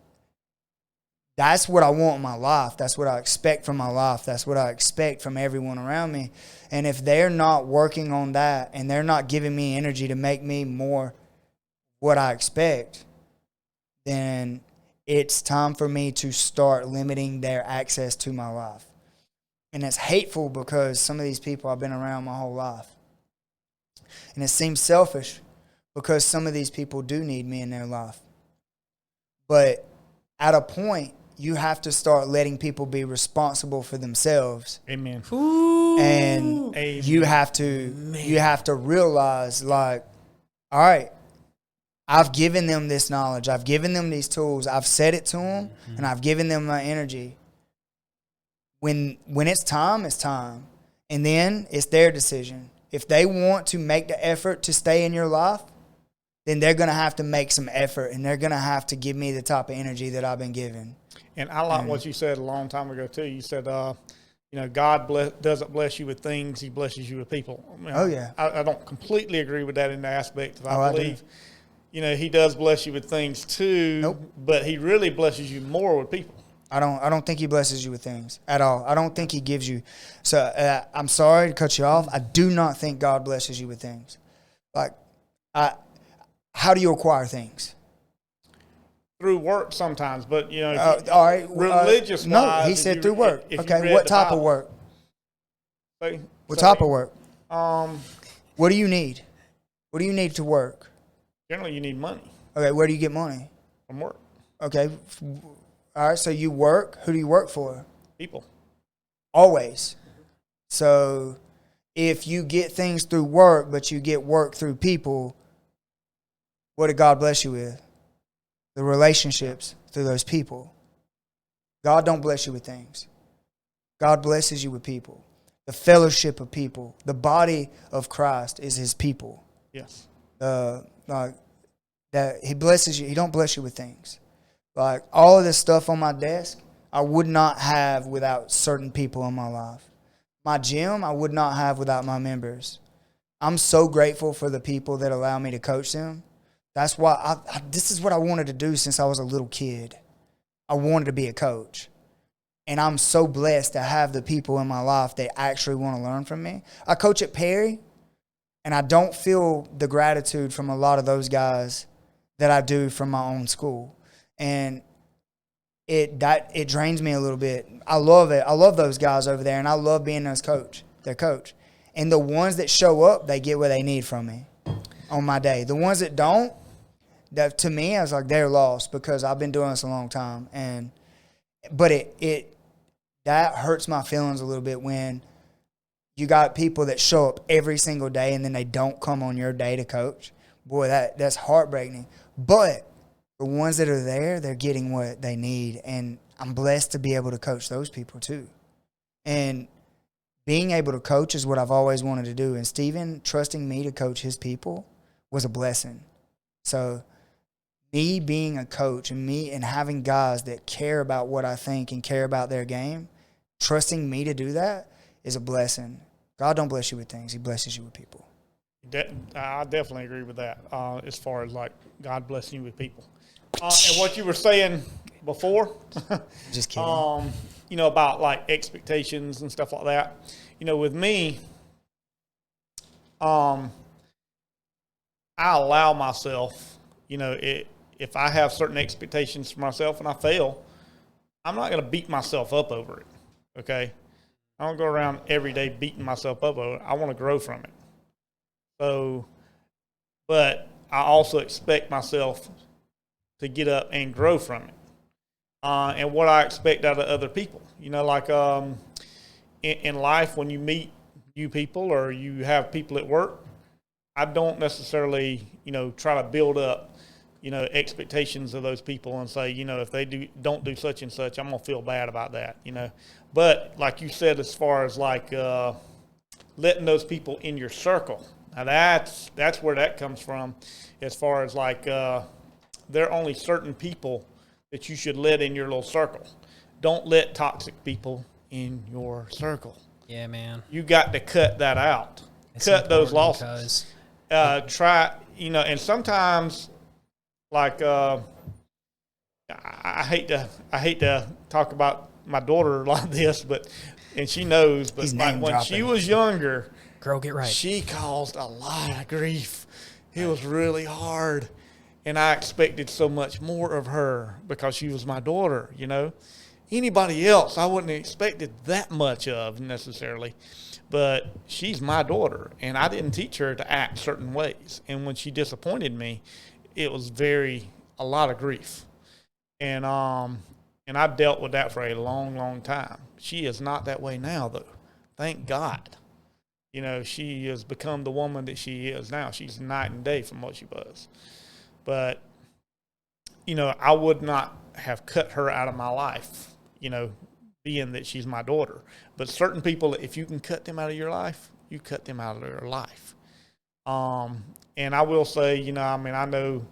that's what I want in my life. That's what I expect from my life. That's what I expect from everyone around me. And if they're not working on that and they're not giving me energy to make me more what I expect, then it's time for me to start limiting their access to my life. And it's hateful because some of these people I've been around my whole life. And it seems selfish because some of these people do need me in their life. But at a point, you have to start letting people be responsible for themselves. Amen. And Amen. you have to realize, like, all right, I've given them this knowledge. I've given them these tools. I've said it to them, and I've given them my energy. When it's time, it's time. And then it's their decision. If they want to make the effort to stay in your life, then they're going to have to make some effort, and they're going to have to give me the type of energy that I've been given. And I like what you said a long time ago, too. You said, God doesn't bless you with things. He blesses you with people. Oh, yeah. I don't completely agree with that in the aspect of I believe, he does bless you with things, too. Nope. But he really blesses you more with people. I don't think he blesses you with things at all. I don't think he gives you. So I'm sorry to cut you off. I do not think God blesses you with things. Like, how do you acquire things? Through work sometimes, but all right. Religious. No, he said through work. Okay, what type of work? What type of work? What do you need? What do you need to work? Generally, you need money. Okay, where do you get money? From work. Okay, all right. So you work. Who do you work for? People. Always. So if you get things through work, but you get work through people, what did God bless you with? The relationships through those people. God don't bless you with things. God blesses you with people. The fellowship of people. The body of Christ is his people. Yes. Like that he blesses you. He don't bless you with things. Like all of this stuff on my desk, I would not have without certain people in my life. My gym, I would not have without my members. I'm so grateful for the people that allow me to coach them. That's why this is what I wanted to do since I was a little kid. I wanted to be a coach. And I'm so blessed to have the people in my life that actually want to learn from me. I coach at Perry, and I don't feel the gratitude from a lot of those guys that I do from my own school. And it drains me a little bit. I love it. I love those guys over there, and I love being their coach. And the ones that show up, they get what they need from me on my day. The ones that don't, that to me, I was like, they're lost because I've been doing this a long time. But that hurts my feelings a little bit when you got people that show up every single day and then they don't come on your day to coach. Boy, that's heartbreaking. But the ones that are there, they're getting what they need. And I'm blessed to be able to coach those people too. And being able to coach is what I've always wanted to do. And Steven trusting me to coach his people was a blessing. So me being a coach and having guys that care about what I think and care about their game, trusting me to do that is a blessing. God don't bless you with things. He blesses you with people. I definitely agree with that as far as like God blessing you with people. And what you were saying before, just kidding. About like expectations and stuff like that. With me, I allow myself, if I have certain expectations for myself and I fail, I'm not going to beat myself up over it. Okay. I don't go around every day beating myself up over it. I want to grow from it. So, but I also expect myself to get up and grow from it. And what I expect out of other people, like in life, when you meet new people or you have people at work, I don't necessarily, try to build up, expectations of those people and say, if they don't do such and such, I'm going to feel bad about that, But like you said, as far as like letting those people in your circle, now that's where that comes from, as far as like there are only certain people that you should let in your little circle. Don't let toxic people in your circle. Yeah, man. You got to cut that out. Cut those losses. Try, and sometimes like I hate to talk about my daughter like this, and she knows, but He's like name when dropping. she was younger, Girl, get right. she caused a lot of grief. It was really hard. And I expected so much more of her because she was my daughter, you know. Anybody else, I wouldn't have expected that much of necessarily. But she's my daughter, and I didn't teach her to act certain ways. And when she disappointed me, it was a lot of grief. And I dealt with that for a long, long time. She is not that way now, though. Thank God. You know, she has become the woman that she is now. She's night and day from what she was. But, you know, I would not have cut her out of my life, you know, being that she's my daughter. But certain people, if you can cut them out of your life, you cut them out of their life. And I will say, you know, I mean, I know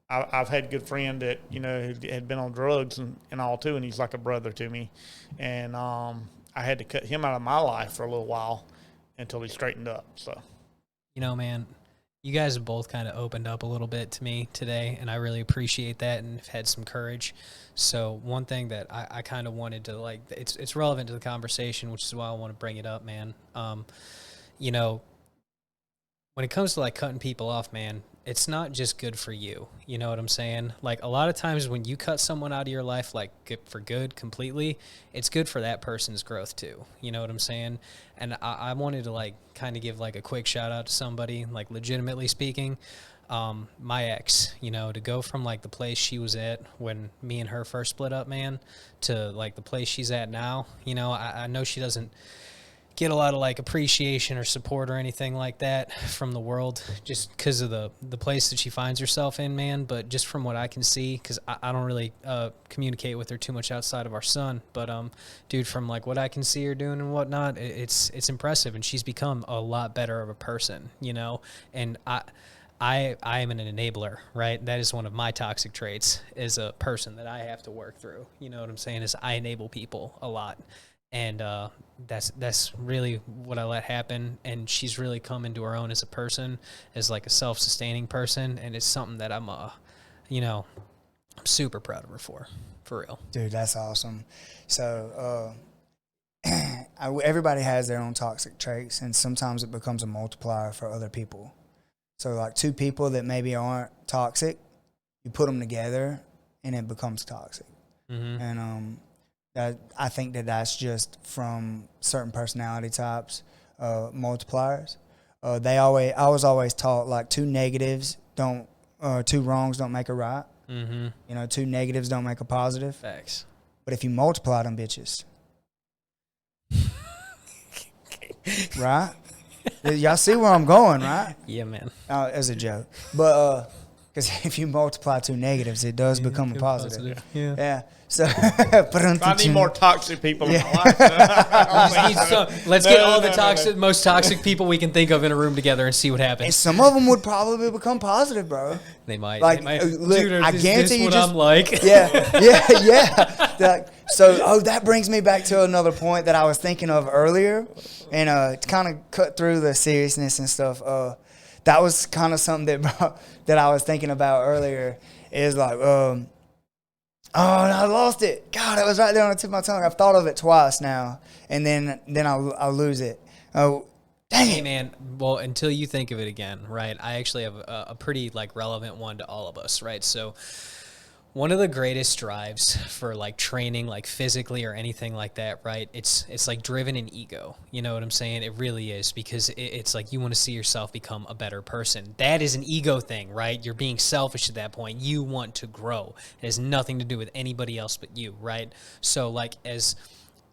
I've had a good friend that, you know, had been on drugs and all too, and he's like a brother to me. And I had to cut him out of my life for a little while until he straightened up. So, You know, man, you guys have both kind of opened up a little bit to me today, and I really appreciate that and have had some courage. So one thing that I kind of wanted to, like, it's relevant to the conversation, which is why I want to bring it up, man. You know, when it comes to, like, cutting people off, man, it's not just good for you. You know what I'm saying? Like, a lot of times when you cut someone out of your life, like, for good completely, it's good for that person's growth too. You know what I'm saying? And I wanted to, like, kind of give, like, a quick shout out to somebody, like, legitimately speaking. My ex, you know, to go from, like, the place she was at when me and her first split up, man, to, like, the place she's at now. You know, I know she doesn't get a lot of, like, appreciation or support or anything like that from the world just because of the place that she finds herself in, man. But just from what I can see, because I don't really communicate with her too much outside of our son, but dude, from, like, what I can see her doing and whatnot, it's impressive, and she's become a lot better of a person, you know. And I am an enabler, right? That is one of my toxic traits as a person that I have to work through. You know what I'm saying? Is I enable people a lot. And that's really what I let happen. And she's really come into her own as a person, as, like, a self-sustaining person. And it's something that I'm super proud of her for real. Dude, that's awesome. So everybody has their own toxic traits, and sometimes it becomes a multiplier for other people. So, like, two people that maybe aren't toxic, you put them together, and it becomes toxic. Mm-hmm. And I think that's just from certain personality types, multipliers. I was always taught, like, two wrongs don't make a right. Mm-hmm. You know, two negatives don't make a positive. Facts. But if you multiply them bitches, right? Y'all see where I'm going, right? Yeah, man. As a joke, but because if you multiply two negatives, it does become a positive. Yeah. So, I need more toxic people in my life. Let's get all the most toxic people we can think of in a room together and see what happens. And some of them would probably become positive, bro. They might. Like, Look, dude, I guarantee you, what just I'm like. Yeah. So that brings me back to another point that I was thinking of earlier, and to kind of cut through the seriousness and stuff. That was kind of something that I was thinking about earlier. Is like, oh, no, I lost it. God, it was right there on the tip of my tongue. I've thought of it twice now, and then I'll lose it. Oh, dang it. Hey, man, well, until you think of it again, right, I actually have a pretty, like, relevant one to all of us, right? So one of the greatest drives for, like, training, like, physically or anything like that, right, it's like driven in ego. You know what I'm saying? It really is, because it's like you want to see yourself become a better person. That is an ego thing, right? You're being selfish at that point. You want to grow. It has nothing to do with anybody else but you, right? So, like, as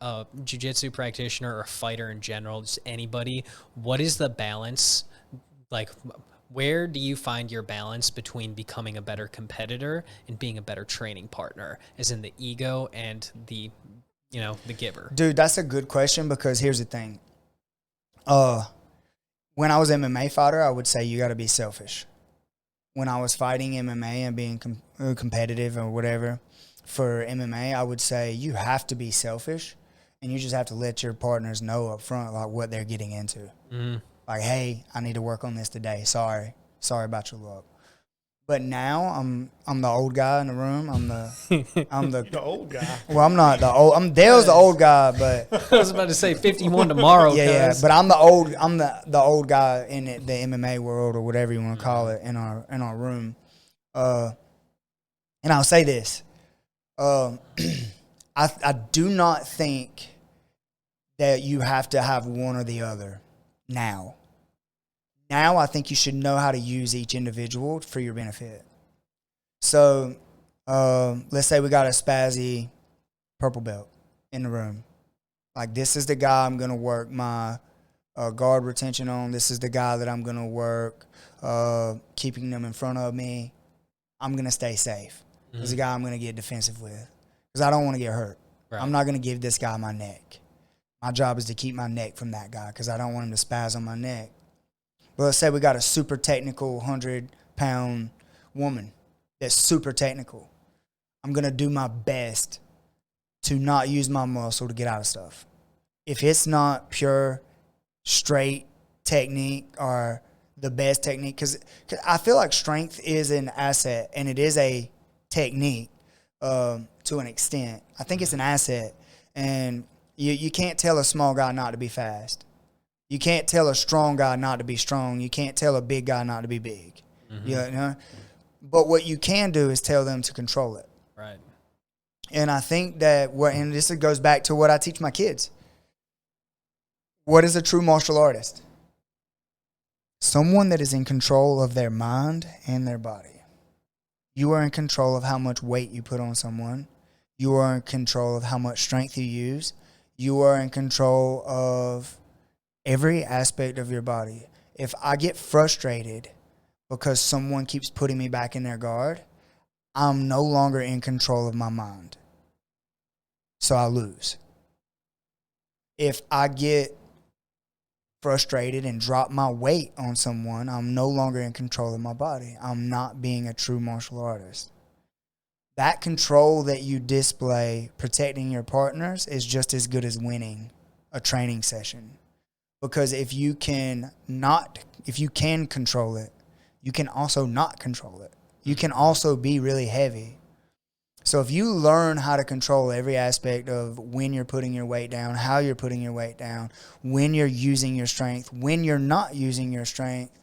a jiu-jitsu practitioner or a fighter in general, just anybody, what is the balance, like, where do you find your balance between becoming a better competitor and being a better training partner, as in the ego and the giver? Dude, that's a good question, because here's the thing. When I was MMA fighter, I would say you got to be selfish. When I was fighting MMA and being competitive or whatever for MMA, I would say you have to be selfish, and you just have to let your partners know up front, like, what they're getting into. Mm-hmm. Like, hey, I need to work on this today. Sorry about your luck. But now I'm the old guy in the room. I'm The old guy. well, I'm not the old. I'm Dale's the old guy, but I was about to say 51 tomorrow. yeah. cuz. But I'm the old guy in the MMA world or whatever you want to call it in our room. And I'll say this, I do not think that you have to have one or the other now. Now I think you should know how to use each individual for your benefit. So let's say we got a spazzy purple belt in the room. Like, this is the guy I'm going to work my guard retention on. This is the guy that I'm going to work keeping them in front of me. I'm going to stay safe. This is the guy I'm going to get defensive with because I don't want to get hurt. Right. I'm not going to give this guy my neck. My job is to keep my neck from that guy because I don't want him to spaz on my neck. But let's say we got a super technical 100-pound woman that's super technical. I'm going to do my best to not use my muscle to get out of stuff. If it's not pure, straight technique or the best technique, because I feel like strength is an asset and it is a technique to an extent. I think it's an asset. And you can't tell a small guy not to be fast. You can't tell a strong guy not to be strong. You can't tell a big guy not to be big. Mm-hmm. You know? But what you can do is tell them to control it. Right. And I think that and this goes back to what I teach my kids. What is a true martial artist? Someone that is in control of their mind and their body. You are in control of how much weight you put on someone. You are in control of how much strength you use. You are in control of every aspect of your body. If I get frustrated because someone keeps putting me back in their guard, I'm no longer in control of my mind. So I lose. If I get frustrated and drop my weight on someone, I'm no longer in control of my body. I'm not being a true martial artist. That control that you display protecting your partners is just as good as winning a training session. Because if you can control it, you can also not control it. You can also be really heavy. So if you learn how to control every aspect of when you're putting your weight down, how you're putting your weight down, when you're using your strength, when you're not using your strength,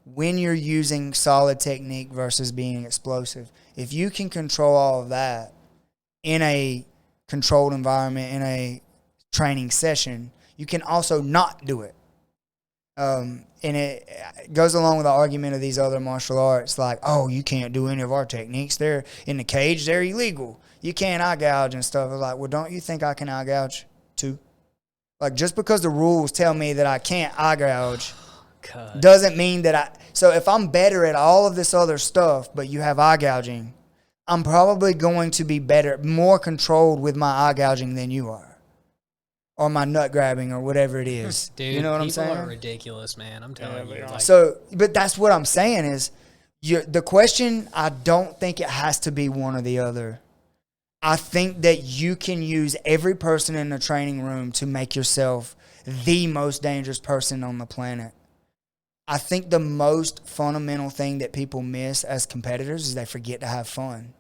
when you're using solid technique versus being explosive, if you can control all of that in a controlled environment, in a training session, you can also not do it. And it goes along with the argument of these other martial arts, like, oh, you can't do any of our techniques. They're in the cage. They're illegal. You can't eye gouge and stuff. It's like, well, don't you think I can eye gouge too? Like, just because the rules tell me that I can't eye gouge doesn't mean that so if I'm better at all of this other stuff, but you have eye gouging, I'm probably going to be better, more controlled with my eye gouging than you are. Or my nut grabbing or whatever it is. Dude, you know what I'm saying? People are ridiculous, man. I'm telling you. Like, so, but that's what I'm saying is, the question, I don't think it has to be one or the other. I think that you can use every person in the training room to make yourself the most dangerous person on the planet. I think the most fundamental thing that people miss as competitors is they forget to have fun.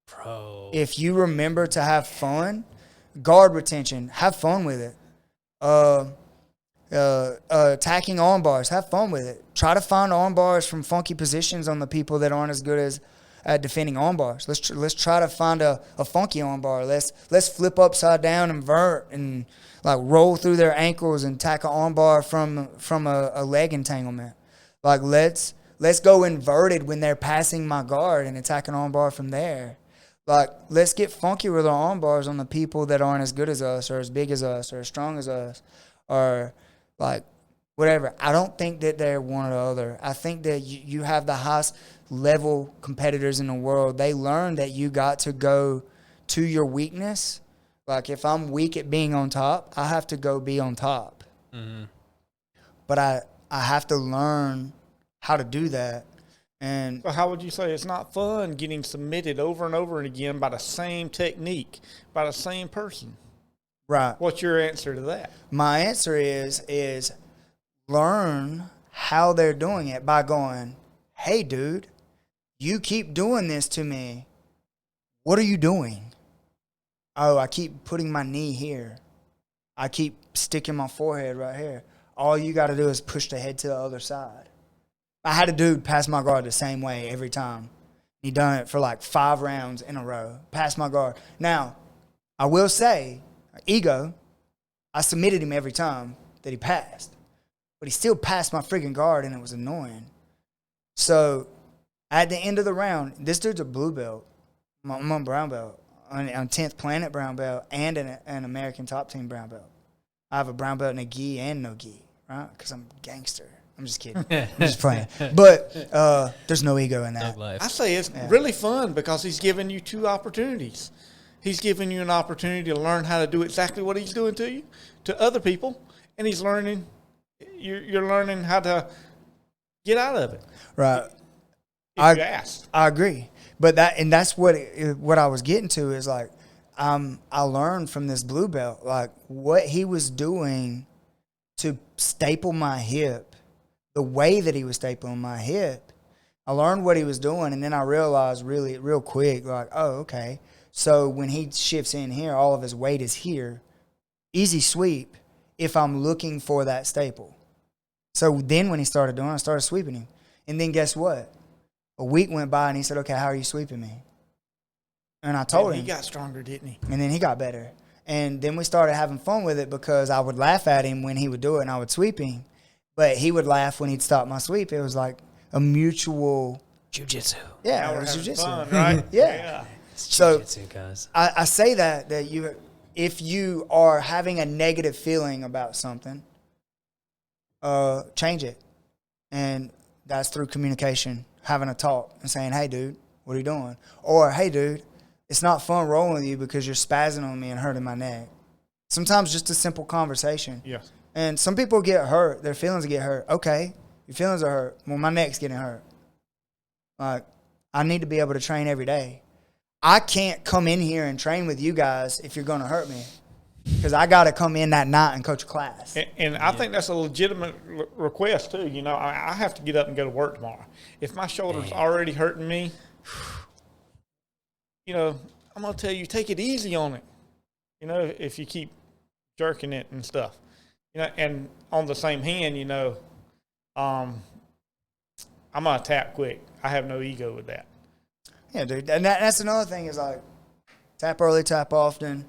Bro. If you remember to have fun, guard retention, have fun with it. Attacking arm bars, have fun with it. Try to find arm bars from funky positions on the people that aren't as good at defending arm bars. Let's try to find a funky arm bar. Let's flip upside down and vert and like roll through their ankles and tack an arm bar from a leg entanglement. Like let's go inverted when they're passing my guard and attack an arm bar from there. Like, let's get funky with our arm bars on the people that aren't as good as us or as big as us or as strong as us or, like, whatever. I don't think that they're one or the other. I think that you have the highest level competitors in the world. They learn that you got to go to your weakness. Like, if I'm weak at being on top, I have to go be on top. Mm-hmm. But I have to learn how to do that. And so how would you say it's not fun getting submitted over and over and again by the same technique, by the same person? Right. What's your answer to that? My answer is learn how they're doing it by going, hey, dude, You keep doing this to me. What are you doing? Oh, I keep putting my knee here. I keep sticking my forehead right here. All you got to do is push the head to the other side. I had a dude pass my guard the same way every time. He done it for like 5 rounds in a row. Pass my guard. Now, I will say, ego, I submitted him every time that he passed. But he still passed my freaking guard, and it was annoying. So, at the end of the round, this dude's a blue belt. I'm on brown belt. On 10th Planet brown belt and an American Top Team brown belt. I have a brown belt in a gi and no gi, right? Because I'm a gangster. I'm just kidding. I'm just playing. But there's no ego in that. I say it's really fun because he's giving you 2 opportunities. He's giving you an opportunity to learn how to do exactly what he's doing to you, to other people, and he's learning. You're learning how to get out of it. Right. If you ask. I agree. But that's what I was getting to is like, I learned from this blue belt, like what he was doing to staple my hip, the way that he was stapling my hip. I learned what he was doing, and then I realized real quick, like, oh, okay. So when he shifts in here, all of his weight is here. Easy sweep if I'm looking for that staple. So then when he started doing it, I started sweeping him. And then guess what? A week went by, and he said, okay, how are you sweeping me? And I told him. He got stronger, didn't he? And then he got better. And then we started having fun with it because I would laugh at him when he would do it, and I would sweep him. But he would laugh when he'd stop my sweep. It was like a mutual Jiu-jitsu. Yeah, Now it we're was having jiu-jitsu. fun, right? Yeah. It's So jiu-jitsu, guys. I say that if you are having a negative feeling about something, change it. And that's through communication, having a talk and saying, hey, dude, what are you doing? Or, hey, dude, it's not fun rolling with you because you're spazzing on me and hurting my neck. Sometimes just a simple conversation. Yeah. And some people get hurt. Their feelings get hurt. Okay, your feelings are hurt. Well, my neck's getting hurt. Like, I need to be able to train every day. I can't come in here and train with you guys if you're going to hurt me because I got to come in that night and coach a class. And I think that's a legitimate request, too. You know, I have to get up and go to work tomorrow. If my shoulder's already hurting me, you know, I'm going to tell you, take it easy on it, you know, if you keep jerking it and stuff. You know, and on the same hand, you know, I'm going to tap quick. I have no ego with that. Yeah, dude. And that's another thing is like tap early, tap often.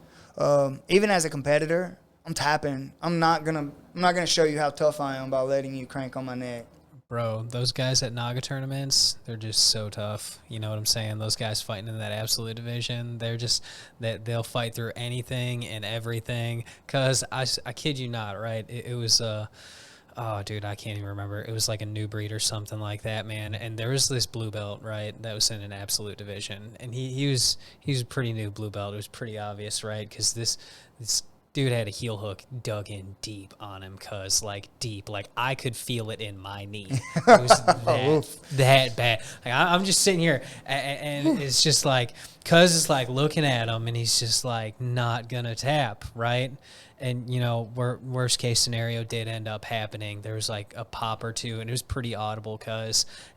Even as a competitor, I'm tapping. I'm not gonna show you how tough I am by letting you crank on my neck. Bro, those guys at Naga tournaments, they're just so tough. You know what I'm saying? Those guys fighting in that absolute division, they're just they'll fight through anything and everything. Cause I kid you not, right? It was oh, dude, I can't even remember. It was like a new breed or something like that, man. And there was this blue belt, right, that was in an absolute division, and he was a pretty new blue belt. It was pretty obvious, right? Because this dude had a heel hook dug in deep on him, like deep, like I could feel it in my knee. It was that bad. Like I'm just sitting here, and it's just like, cuz it's like looking at him, and he's just like not gonna tap, right? And, you know, worst case scenario did end up happening. There was like a pop or two, and it was pretty audible,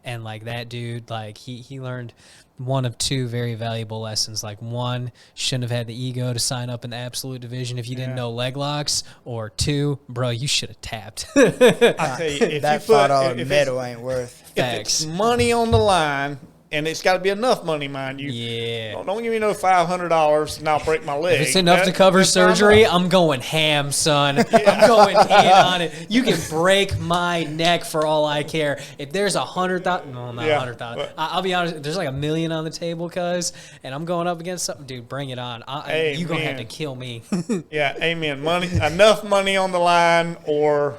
and like that dude, like he learned one of 2 very valuable lessons. Like, 1, shouldn't have had the ego to sign up in the absolute division if you didn't know leg locks, or 2, bro, you should have tapped. I tell you, if that you put $5 medal ain't worth. if it's money on the line, and it's got to be enough money, mind you. Yeah. Don't give me no $500 and I'll break my leg. If it's enough to cover that's not surgery, enough. I'm going ham, son. I'm going in on it. You can break my neck for all I care. If there's 100,000, no, not Yeah, 100,000. I'll be honest. There's like $1 million on the table, and I'm going up against something. Dude, bring it on. You're gonna have to kill me. Yeah, amen. Money, enough money on the line, or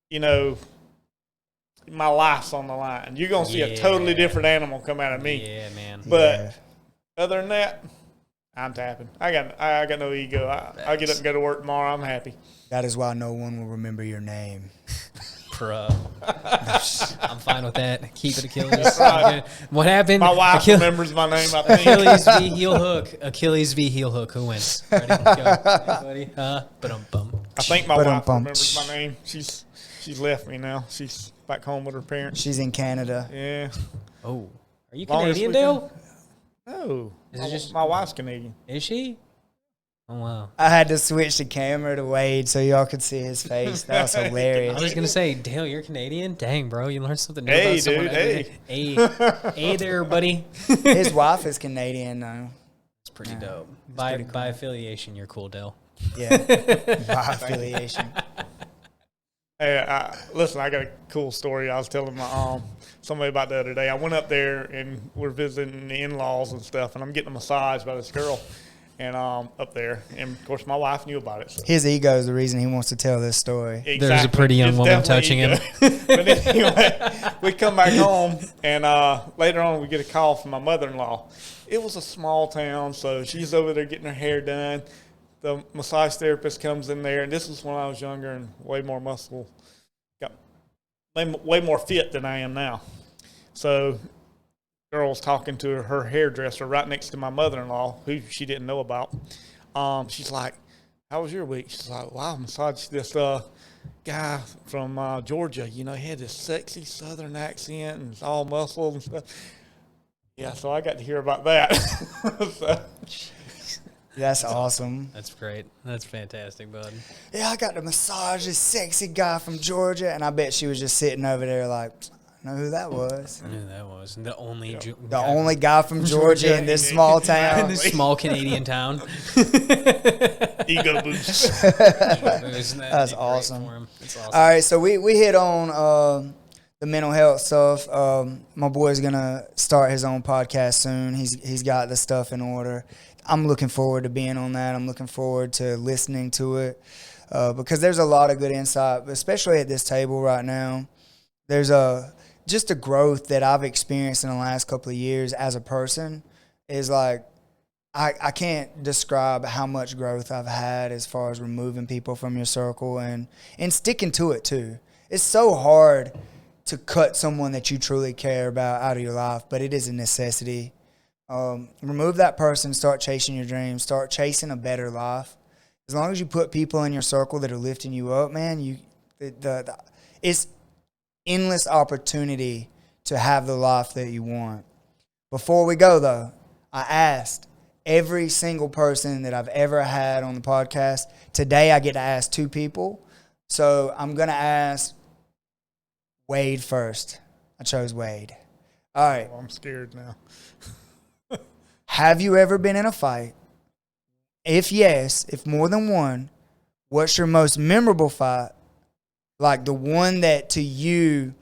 you know, my life's on the line. You're gonna see a totally different animal come out of me. Yeah, man. But other than that, I'm tapping. I got no ego. I get up and go to work tomorrow. I'm happy. That is why no one will remember your name. Bro. I'm fine with that. Keep it Achilles. Right. What happened? My wife remembers my name, I think. Achilles v. heel hook. Achilles v. heel hook. Who wins? Ready? Go. Everybody. Ba-dum-bum. I think my wife remembers my name. She's left me now. She's back home with her parents. She's in Canada. Yeah. Oh. Are Are you Longest Canadian, we can- Dale? No. Is it just- my wife's Canadian? Is she? Oh, wow. I had to switch the camera to Wade so y'all could see his face. That was I hilarious. was going to say, Dale, you're Canadian? Dang, bro. You learn something new Hey, about someone dude, every day. Hey, there, buddy. His wife is Canadian, though. It's pretty dope. By pretty cool. by affiliation, you're cool, Dale. Yeah, by affiliation. Hey, listen, I got a cool story I was telling my somebody about the other day. I went up there and we're visiting the in-laws and stuff, and I'm getting a massage by this girl, and up there, and of course my wife knew about it. So. His ego is the reason he wants to tell this story. There's a pretty young It's woman definitely touching him. ego. But anyway, we come back home, and later on we get a call from my mother-in-law. It was a small town, so she's over there getting her hair done. The massage therapist comes in there, and this was when I was younger and way more muscle, got way more fit than I am now. So girl's talking to her hairdresser right next to my mother-in-law, who she didn't know about. She's like, "How was your week?" She's like, "Wow, I massaged this guy from Georgia. You know, he had this sexy Southern accent and it's all muscles and stuff." Yeah, so I got to hear about that. So, That's awesome. That's great. That's fantastic, bud. Yeah, I got to massage this sexy guy from Georgia, and I bet she was just sitting over there like, I know who that was. I knew that was the only The only guy from Georgia in this small in town. this small Canadian town. ego boost. That's awesome. That's awesome. All right, so we hit on the mental health stuff. My boy's gonna start his own podcast soon. He's got the stuff in order. I'm looking forward to being on that. I'm looking forward to listening to it because there's a lot of good insight, especially at this table right now. There's just a growth that I've experienced in the last couple of years as a person is like I can't describe how much growth I've had as far as removing people from your circle and sticking to it too. It's so hard to cut someone that you truly care about out of your life, but it is a necessity. Remove that person, start chasing your dreams, start chasing a better life. As long as you put people in your circle that are lifting you up, man, it's endless opportunity to have the life that you want. Before we go, though, I asked every single person that I've ever had on the podcast. Today, I get to ask 2 people. So I'm going to ask Wade first. I chose Wade. All right. I'm scared now. Have you ever been in a fight? If yes, if more than one, what's your most memorable fight? Like the one that to you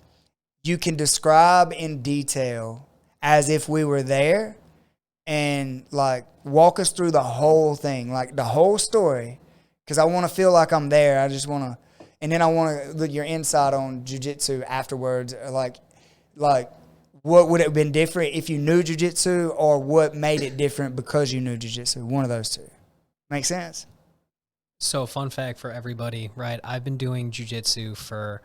can describe in detail as if we were there and like walk us through the whole thing, like the whole story. Because I want to feel like I'm there. I just want to, and then I want to look your insight on jiu-jitsu afterwards. Like what would it have been different if you knew jiu-jitsu or what made it different because you knew jiu-jitsu? One of those two. Make sense? So, fun fact for everybody, right? I've been doing jiu-jitsu for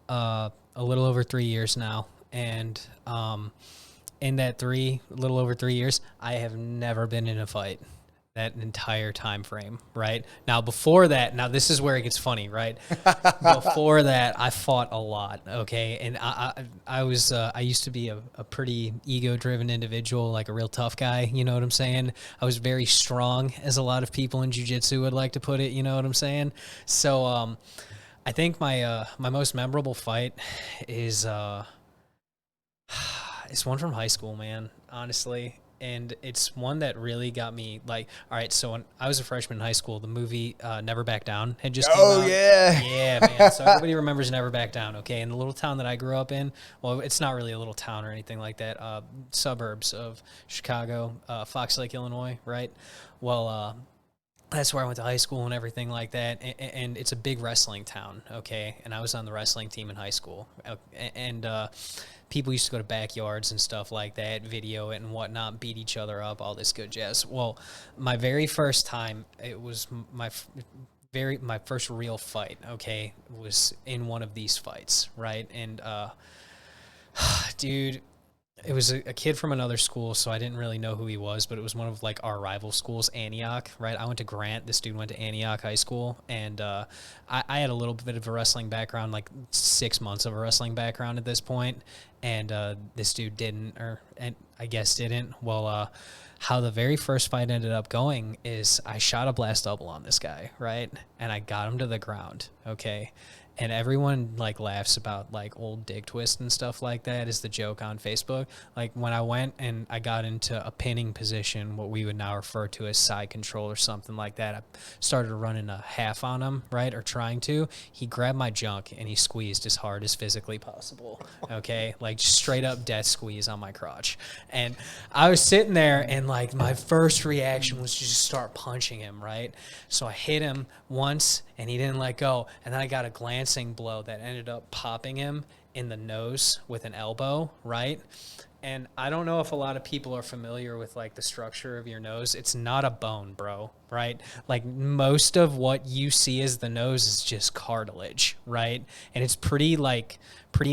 a little over 3 years now. And in that little over 3 years, I have never been in a fight that entire time frame, right? Now, before that, this is where it gets funny, right? Before that, I fought a lot, okay? And I used to be a pretty ego-driven individual, like a real tough guy, you know what I'm saying? I was very strong, as a lot of people in jiu-jitsu would like to put it, you know what I'm saying? So I think my most memorable fight is it's one from high school, man, honestly. And it's one that really got me like, all right, so when I was a freshman in high school, the movie Never Back Down had just came out. Yeah. Yeah, man. So everybody remembers Never Back Down, okay? In the little town that I grew up in, well, it's not really a little town or anything like that, suburbs of Chicago, Fox Lake, Illinois, right? Well, that's where I went to high school and everything like that. And it's a big wrestling town, okay? And I was on the wrestling team in high school. And people used to go to backyards and stuff like that, video it and whatnot, beat each other up, all this good jazz. Well, my very first time, it was my first real fight, okay, was in one of these fights, right? And, dude, it was a kid from another school, so I didn't really know who he was, but it was one of like our rival schools, Antioch, right? I went to Grant. This dude went to Antioch High School, and I had a little bit of a wrestling background, like 6 months of a wrestling background at this point, and this dude didn't, and I guess didn't. Well, how the very first fight ended up going is I shot a blast double on this guy, right? And I got him to the ground, okay? And everyone like laughs about like old dick twist and stuff like that is the joke on Facebook. Like when I went and I got into a pinning position, what we would now refer to as side control or something like that, I started running a half on him, right? Or trying to. He grabbed my junk and he squeezed as hard as physically possible. Okay. Like just straight up death squeeze on my crotch. And I was sitting there and like my first reaction was to just start punching him, right? So I hit him once and he didn't let go. And then I got a glancing blow that ended up popping him in the nose with an elbow, right? And I don't know if a lot of people are familiar with like the structure of your nose. It's not a bone, bro, right? Like most of what you see as the nose is just cartilage, right? And it's pretty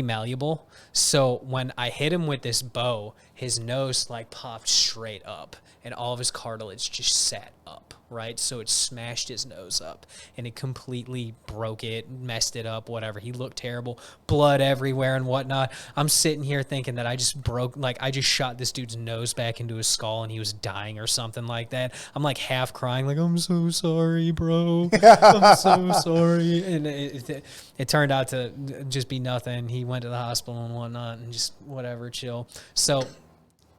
malleable. So when I hit him with this bow, his nose like popped straight up and all of his cartilage just sat up, right? So it smashed his nose up and it completely broke it, messed it up, whatever. He looked terrible, blood everywhere and whatnot. I'm sitting here thinking that I just shot this dude's nose back into his skull and he was dying or something like that. I'm like half crying, like, I'm so sorry, bro. I'm so sorry. And it turned out to just be nothing. He went to the hospital and whatnot and just whatever, chill. So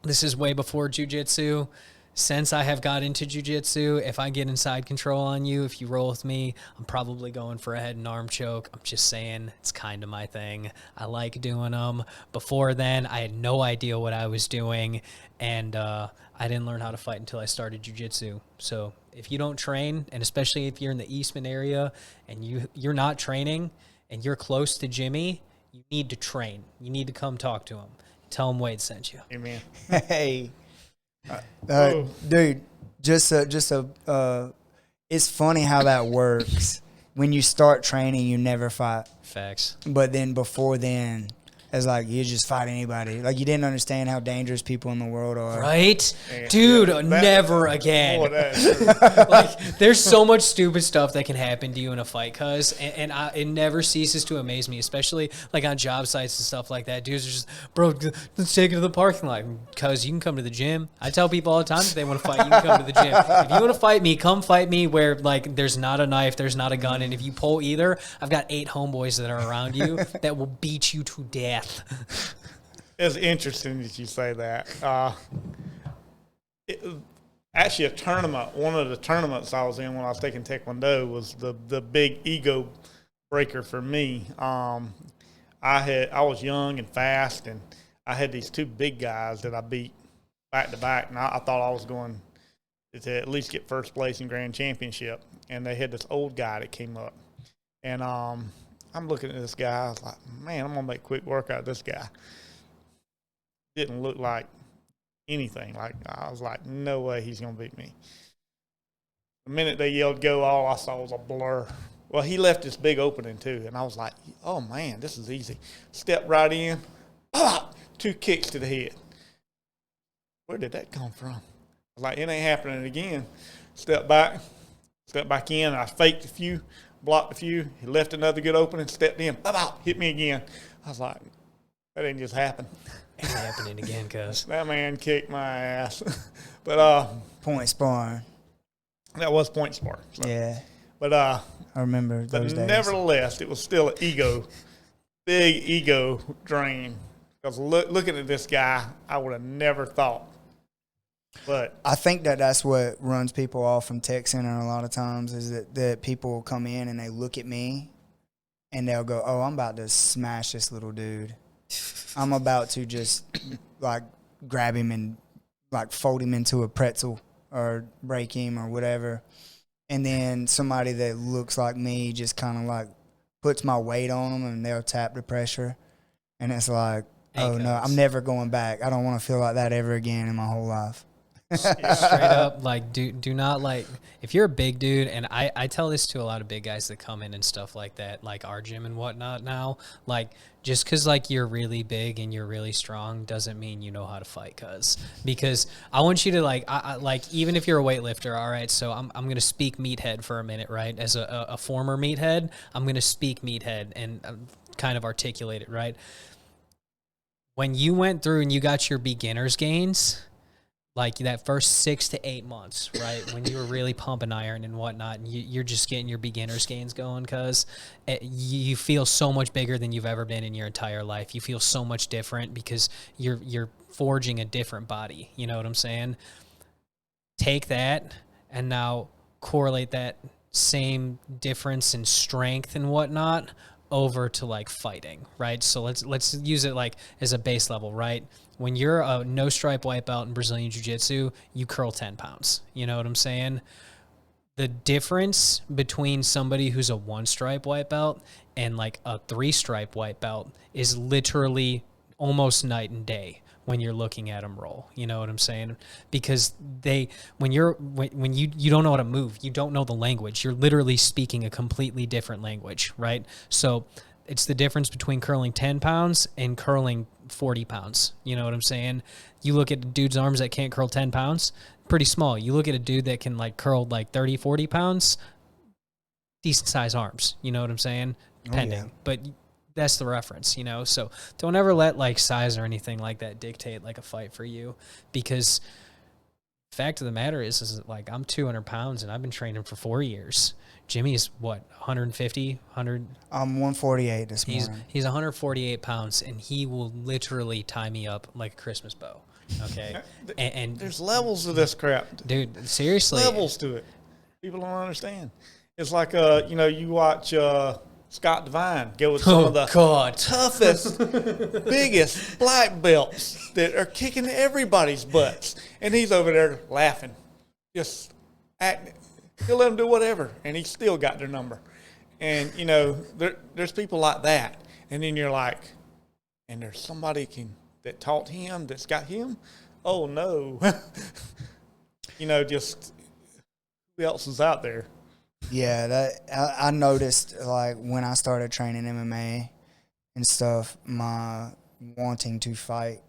this is way before jiu-jitsu. Since I have got into jiu-jitsu, if I get inside control on you, if you roll with me, I'm probably going for a head and arm choke. I'm just saying, it's kind of my thing. I like doing them. Before then, I had no idea what I was doing, and I didn't learn how to fight until I started jiu-jitsu. So if you don't train, and especially if you're in the Eastman area and you're not training and you're close to Jimmy, you need to train. You need to come talk to him. Tell him Wade sent you. Amen. Hey. Dude, it's funny how that works. When you start training, you never fight. Facts. But then before then, it's like you just fight anybody. Like you didn't understand how dangerous people in the world are. Right? Dude, never again. Boy, that Like, there's so much stupid stuff that can happen to you in a fight, cuz, and it never ceases to amaze me, especially like on job sites and stuff like that. Dudes are just, bro, let's take it to the parking lot, cuz you can come to the gym. I tell people all the time if they want to fight, you can come to the gym. If you want to fight me, come fight me where like there's not a knife, there's not a gun, and if you pull either, I've got 8 homeboys that are around you that will beat you to death. It's interesting that you say that. Actually, a tournament, one of the tournaments I was in when I was taking Taekwondo was the big ego breaker for me. I was young and fast, and I had these 2 big guys that I beat back to back, and I thought I was going to at least get first place in grand championship. And they had this old guy that came up, and I'm looking at this guy. I was like, man, I'm going to make quick work out of this guy. Didn't look like anything. Like I was like, no way he's going to beat me. The minute they yelled go, all I saw was a blur. Well, he left this big opening too, and I was like, oh, man, this is easy. Stepped right in, 2 kicks to the head. Where did that come from? I was like, it ain't happening again. Stepped back in. I faked a few. Blocked a few. He left another good opening, stepped in, hit me again. I was like, that didn't just happen. Ain't happening again, cuz. That man kicked my ass. But Point sparring. that was point sparring. So. Yeah. But I remember those days. nevertheless, it was still an big ego drain. Because looking at this guy, I would have never thought. But I think that's what runs people off from Tech Center a lot of times is that people will come in and they look at me and they'll go, oh, I'm about to smash this little dude. I'm about to just like grab him and like fold him into a pretzel or break him or whatever. And then somebody that looks like me just kind of like puts my weight on them and they'll tap the pressure. And it's like, oh, no, I'm never going back. I don't want to feel like that ever again in my whole life. Straight up, like, do not, like, if you're a big dude, and I tell this to a lot of big guys that come in and stuff like that, like our gym and whatnot now, like, just because, like, you're really big and you're really strong doesn't mean you know how to fight, because I want you to, like, like, even if you're a weightlifter, all right, so I'm going to speak meathead for a minute, right? As a former meathead, I'm going to speak meathead and kind of articulate it, right? When you went through and you got your beginner's gains, like that first 6 to 8 months, right, when you were really pumping iron and whatnot, and you're just getting your beginner's gains going, because you feel so much bigger than you've ever been in your entire life. You feel so much different because you're forging a different body. You know what I'm saying? Take that and now correlate that same difference in strength and whatnot over to like fighting, right? So let's use it like as a base level, right? When you're a no stripe white belt in Brazilian Jiu-Jitsu, you curl 10 pounds. You know what I'm saying? The difference between somebody who's a 1 stripe white belt and like a 3 stripe white belt is literally almost night and day when you're looking at them roll. You know what I'm saying? Because when you don't know how to move, you don't know the language, you're literally speaking a completely different language, right? So it's the difference between curling 10 pounds and curling 40 pounds. You know what I'm saying? You look at dude's arms that can't curl 10 pounds, pretty small. You look at a dude that can like curl like 30, 40 pounds, decent size arms. You know what I'm saying? Depending. Oh, yeah. But that's the reference, you know? So don't ever let like size or anything like that dictate like a fight for you, because fact of the matter is like I'm 200 pounds and I've been training for 4 years. Jimmy's what, 150, 100? I'm 148 this morning. He's 148 pounds, and he will literally tie me up like a Christmas bow. Okay, and There's levels to this crap. dude, seriously, Levels to it. People don't understand. It's like you watch Scott Devine go with some of the toughest, biggest black belts that are kicking everybody's butts, and he's over there laughing, just acting. He'll let them do whatever, and he's still got their number. And there's people like that, and then you're like, and there's somebody that taught him, that's got him. Oh no, just who else is out there? Yeah, that I noticed, like, when I started training MMA and stuff, my wanting to fight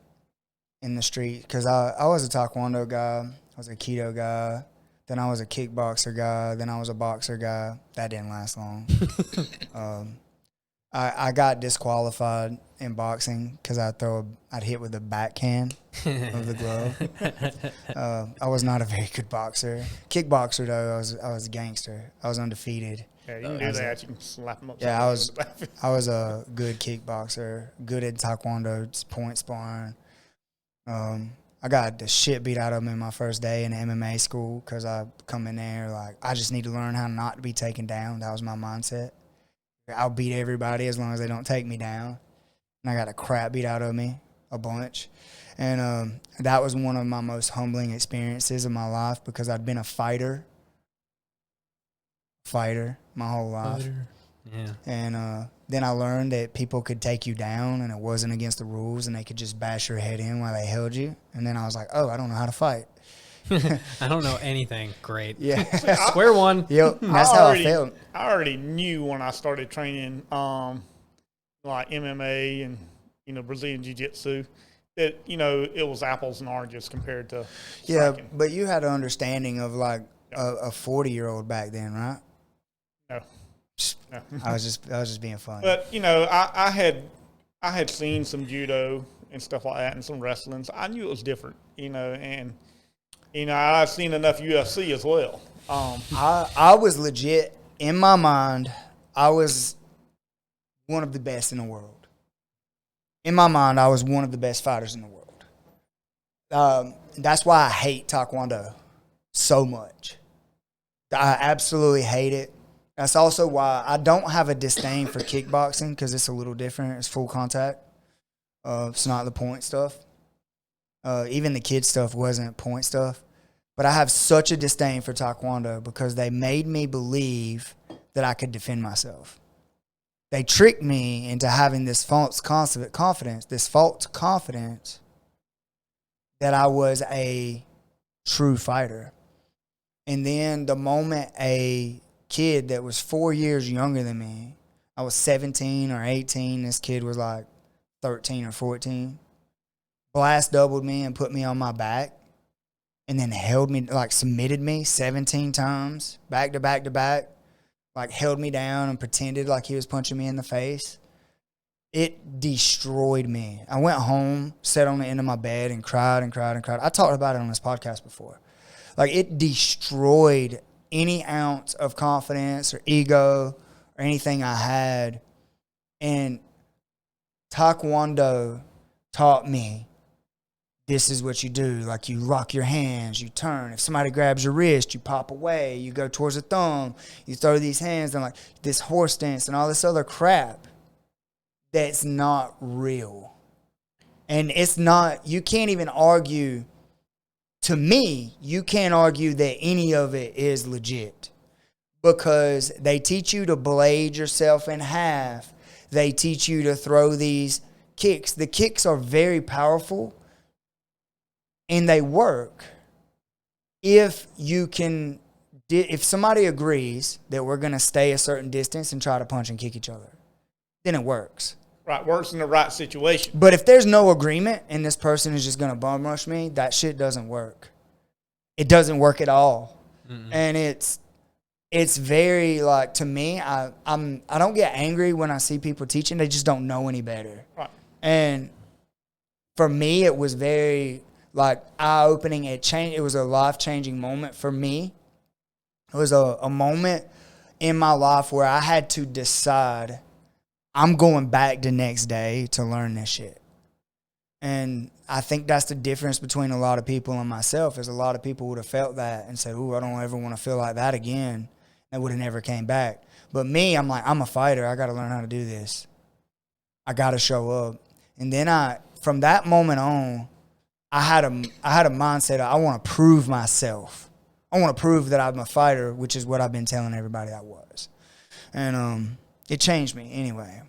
in the street, because I was a Taekwondo guy, I was a Keto guy, then I was a kickboxer guy, then I was a boxer guy. That didn't last long. I got disqualified in boxing because I'd hit with the backhand of the glove. I was not a very good boxer. Kickboxer though, I was a gangster. I was undefeated. Yeah, you can do that. You can slap them up. Yeah, I was a good kickboxer, good at Taekwondo, point sparring. I got the shit beat out of me my first day in MMA school because I come in there like, I just need to learn how not to be taken down. That was my mindset. I'll beat everybody as long as they don't take me down. And I got a crap beat out of me a bunch. And that was one of my most humbling experiences of my life, because I'd been a fighter my whole life. Yeah. And then I learned that people could take you down and it wasn't against the rules, and they could just bash your head in while they held you. And then I was like, oh, I don't know how to fight. I don't know anything. Great. Yeah. Square one. Yep. That's how I felt. I already knew when I started training like MMA and Brazilian Jiu-Jitsu that it was apples and oranges compared to striking. But you had an understanding of like a 40-year-old back then, right? No. I was just being funny. But I had seen some judo and stuff like that and some wrestling, so I knew it was different. And I've seen enough UFC as well. I was legit, in my mind, I was one of the best in the world. In my mind, I was one of the best fighters in the world. That's why I hate Taekwondo so much. I absolutely hate it. That's also why I don't have a disdain for kickboxing, because it's a little different. It's full contact. It's not the point stuff. Even the kid stuff wasn't point stuff. But I have such a disdain for Taekwondo because they made me believe that I could defend myself. They tricked me into having this false confidence that I was a true fighter. And then the moment a kid that was 4 years younger than me, I was 17 or 18, this kid was like 13 or 14, blast doubled me and put me on my back and then held me, like submitted me 17 times, back to back to back, like held me down and pretended like he was punching me in the face. It destroyed me. I went home, sat on the end of my bed and cried and cried and cried. I talked about it on this podcast before. Like, it destroyed any ounce of confidence or ego or anything I had. And Taekwondo taught me, this is what you do. Like, you lock your hands, you turn. If somebody grabs your wrist, you pop away, you go towards the thumb, you throw these hands, and like this horse dance and all this other crap that's not real. And it's not, you can't even argue, to me, you can't argue that any of it is legit, because they teach you to blade yourself in half. They teach you to throw these kicks. The kicks are very powerful and they work if you can, if somebody agrees that we're going to stay a certain distance and try to punch and kick each other, then it works. Right, works in the right situation. But if there's no agreement and this person is just going to bum rush me, that shit doesn't work. It doesn't work at all. And it's very, like, to me, I don't get angry when I see people teaching. They just don't know any better. Right. And for me, it was very, like, eye-opening. It was a life-changing moment for me. It was a moment in my life where I had to decide, I'm going back the next day to learn this shit. And I think that's the difference between a lot of people and myself, is a lot of people would have felt that and said, ooh, I don't ever want to feel like that again. They would have never came back. But me, I'm like, I'm a fighter. I got to learn how to do this. I got to show up. And then from that moment on, I had a mindset of, I want to prove myself. I want to prove that I'm a fighter, which is what I've been telling everybody I was. And it changed me anyway.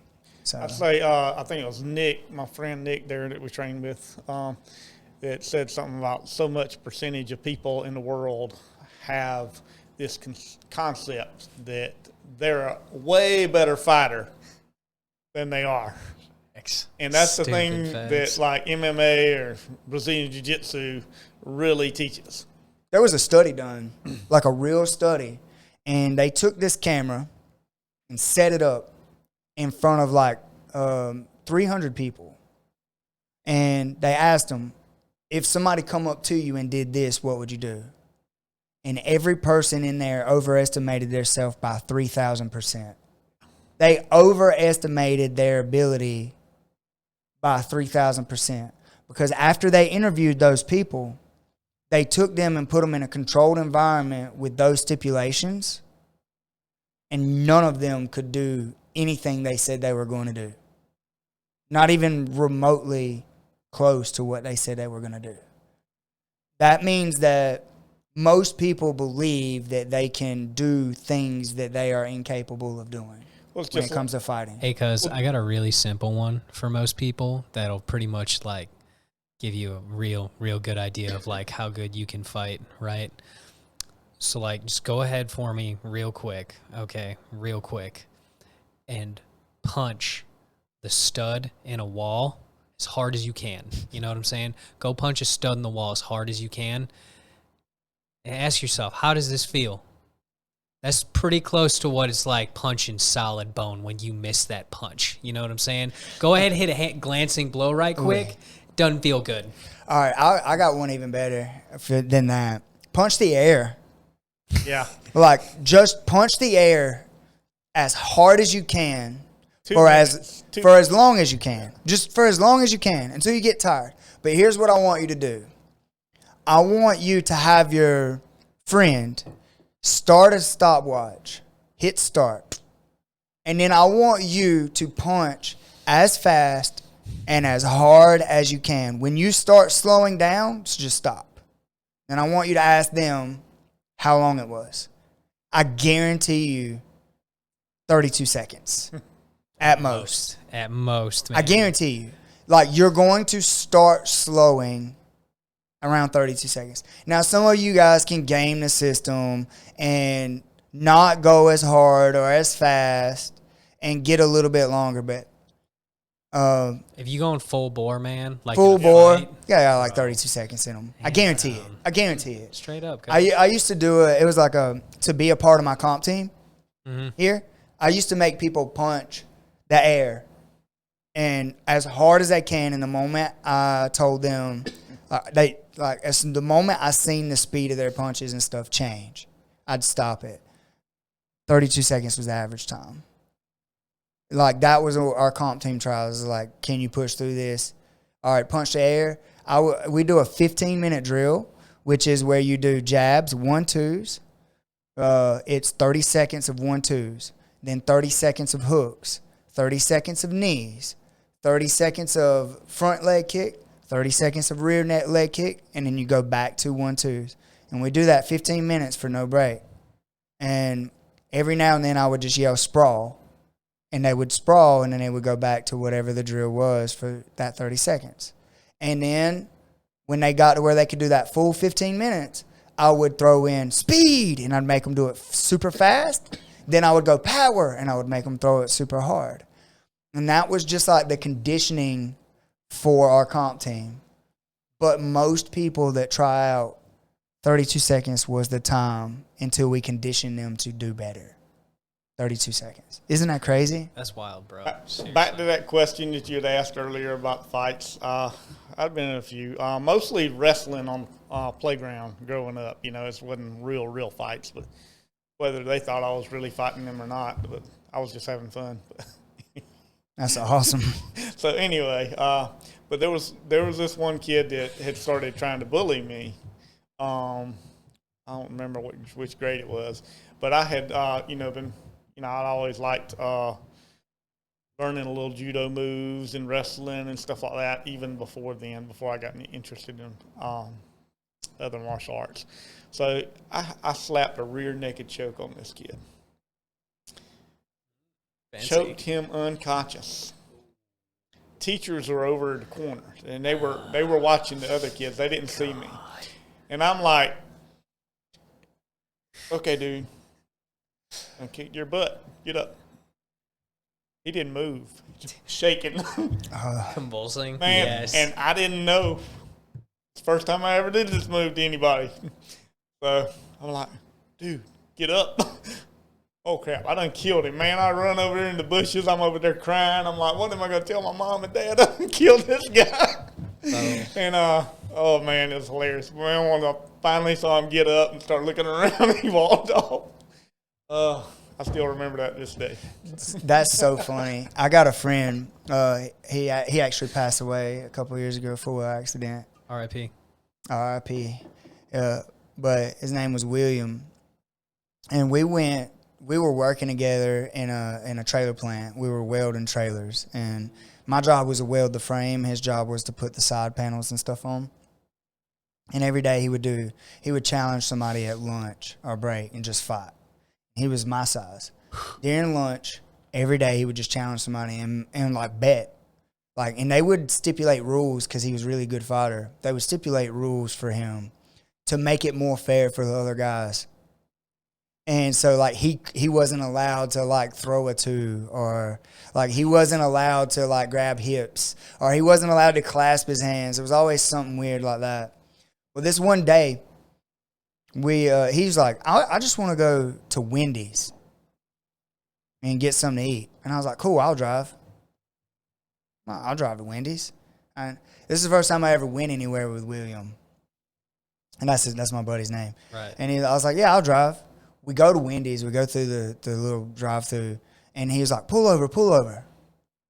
So I'd say, I think it was Nick, my friend Nick there that we trained with, that said something about so much percentage of people in the world have this concept that they're a way better fighter than they are. And that's the thing that, like, MMA or Brazilian Jiu-Jitsu really teaches. There was a study done, like a real study, and they took this camera and set it up in front of like 300 people. And they asked them, if somebody come up to you and did this, what would you do? And every person in there overestimated themselves by 3,000%. They overestimated their ability by 3,000%. Because after they interviewed those people, they took them and put them in a controlled environment with those stipulations, and none of them could do anything they said they were going to do. Not even remotely close to what they said they were going to do. That means that most people believe that they can do things that they are incapable of doing when it comes to fighting. Hey, cuz I got a really simple one for most people that'll pretty much like give you a real good idea of like how good you can fight, right? So like just go ahead for me real quick, okay, real quick, and punch the stud in a wall as hard as you can. You know what I'm saying? Go punch a stud in the wall as hard as you can. And ask yourself, how does this feel? That's pretty close to what it's like punching solid bone when you miss that punch. You know what I'm saying? Go ahead and hit a glancing blow right quick. Ooh. Doesn't feel good. All right, I got one even better than that. Punch the air. Yeah. Like, just punch the air as hard as you can for as long as you can. Just for as long as you can until you get tired. But here's what I want you to do. I want you to have your friend start a stopwatch, hit start, and then I want you to punch as fast and as hard as you can. When you start slowing down, just stop. And I want you to ask them how long it was. I guarantee you 32 seconds at most. At most, man. I guarantee you. Like, you're going to start slowing. Around 32 seconds. Now, some of you guys can game the system and not go as hard or as fast and get a little bit longer, but if you going full bore, man, like full in a bore, fight, yeah, like 32 seconds in them. I guarantee it. I guarantee it. straight up. I used to do it. It was like to be a part of my comp team here. I used to make people punch the air, and as hard as they can. In the moment I told them, as the moment I seen the speed of their punches and stuff change, I'd stop it. 32 seconds was the average time. Like, that was our comp team trials. Like, can you push through this? All right, punch the air. We do a 15-minute drill, which is where you do jabs, 1-2s. It's 30 seconds of 1-2s, then 30 seconds of hooks, 30 seconds of knees, 30 seconds of front leg kick, 30 seconds of rear leg kick, and then you go back to 1-2s. And we do that 15 minutes for no break. And every now and then I would just yell sprawl. And they would sprawl, and then they would go back to whatever the drill was for that 30 seconds. And then when they got to where they could do that full 15 minutes, I would throw in speed, and I'd make them do it super fast. Then I would go power, and I would make them throw it super hard. And that was just like the conditioning for our comp team. But most people that try out, 32 seconds was the time until we conditioned them to do better. 32 seconds. Isn't that crazy? That's wild, bro. Back to that question that you had asked earlier about fights. I've been in a few, mostly wrestling on playground growing up. You know, it wasn't real fights, but whether they thought I was really fighting them or not, but I was just having fun. That's awesome. So anyway, but there was this one kid that had started trying to bully me. I don't remember which grade it was, but I had been. I'd always liked learning a little judo moves and wrestling and stuff like that, even before I got interested in other martial arts. So I slapped a rear naked choke on this kid. Fancy. Choked him unconscious. Teachers were over the corner, and they were watching the other kids. They didn't see me. And I'm like, okay, dude. I kicked your butt. Get up. He didn't move. Just shaking. Convulsing. Man, yes. and I didn't know. It's the first time I ever did this move to anybody. So I'm like, dude, get up. Oh, crap. I done killed him, man. I run over there in the bushes. I'm over there crying. I'm like, what am I going to tell my mom and dad? I done killed this guy. And, oh, man, it was hilarious. Man, when I finally saw him get up and start looking around, he walked off. I still remember that this day. That's so funny. I got a friend. He actually passed away a couple of years ago for an accident. R.I.P. R.I.P. But his name was William, and we were working together in a trailer plant. We were welding trailers, and my job was to weld the frame. His job was to put the side panels and stuff on. And every day he would challenge somebody at lunch or break and just fight. He was my size. During lunch, every day he would just challenge somebody and like bet. Like, and they would stipulate rules because he was a really good fighter. They would stipulate rules for him to make it more fair for the other guys. And so, like, he wasn't allowed to, like, throw a two, or, like, he wasn't allowed to, like, grab hips, or he wasn't allowed to clasp his hands. It was always something weird like that. Well, this one day, he's like, I just want to go to Wendy's and get something to eat. And I was like, cool, I'll drive. I'll drive to Wendy's. And this is the first time I ever went anywhere with William. And that's my buddy's name. Right. And I was like, yeah, I'll drive. We go to Wendy's. We go through the little drive-through. And he was like, pull over.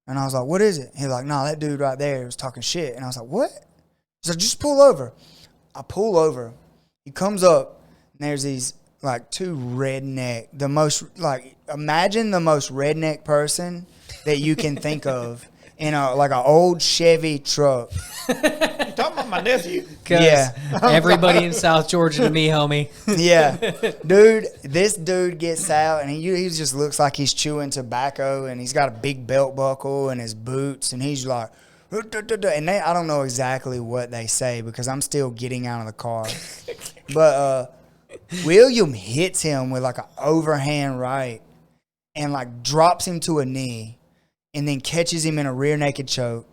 And I was like, what is it? He was like, no, that dude right there was talking shit. And I was like, what? He's like, just pull over. I pull over. He comes up, and there's these, like, two redneck, imagine the most redneck person that you can think of in an old Chevy truck. You talking about my nephew? Yeah. Everybody in South Georgia to me, homie. Yeah. Dude, this dude gets out, and he just looks like he's chewing tobacco, and he's got a big belt buckle and his boots, and he's like, and I don't know exactly what they say because I'm still getting out of the car. But William hits him with like an overhand right and like drops him to a knee and then catches him in a rear naked choke.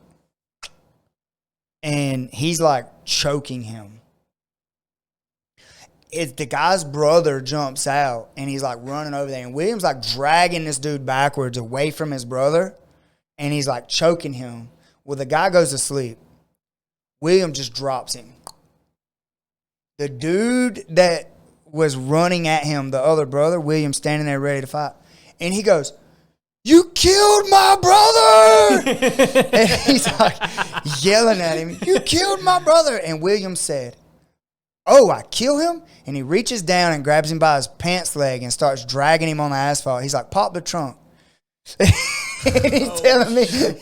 And he's like choking him. The guy's brother jumps out and he's like running over there. And William's like dragging this dude backwards away from his brother. And he's like choking him. Well, the guy goes to sleep. William just drops him. The dude that was running at him, the other brother, William standing there ready to fight. And he goes, "You killed my brother!" And he's like yelling at him, "You killed my brother!" And William said, "Oh, I kill him?" And he reaches down and grabs him by his pants leg and starts dragging him on the asphalt. He's like, "Pop the trunk." And he's telling me to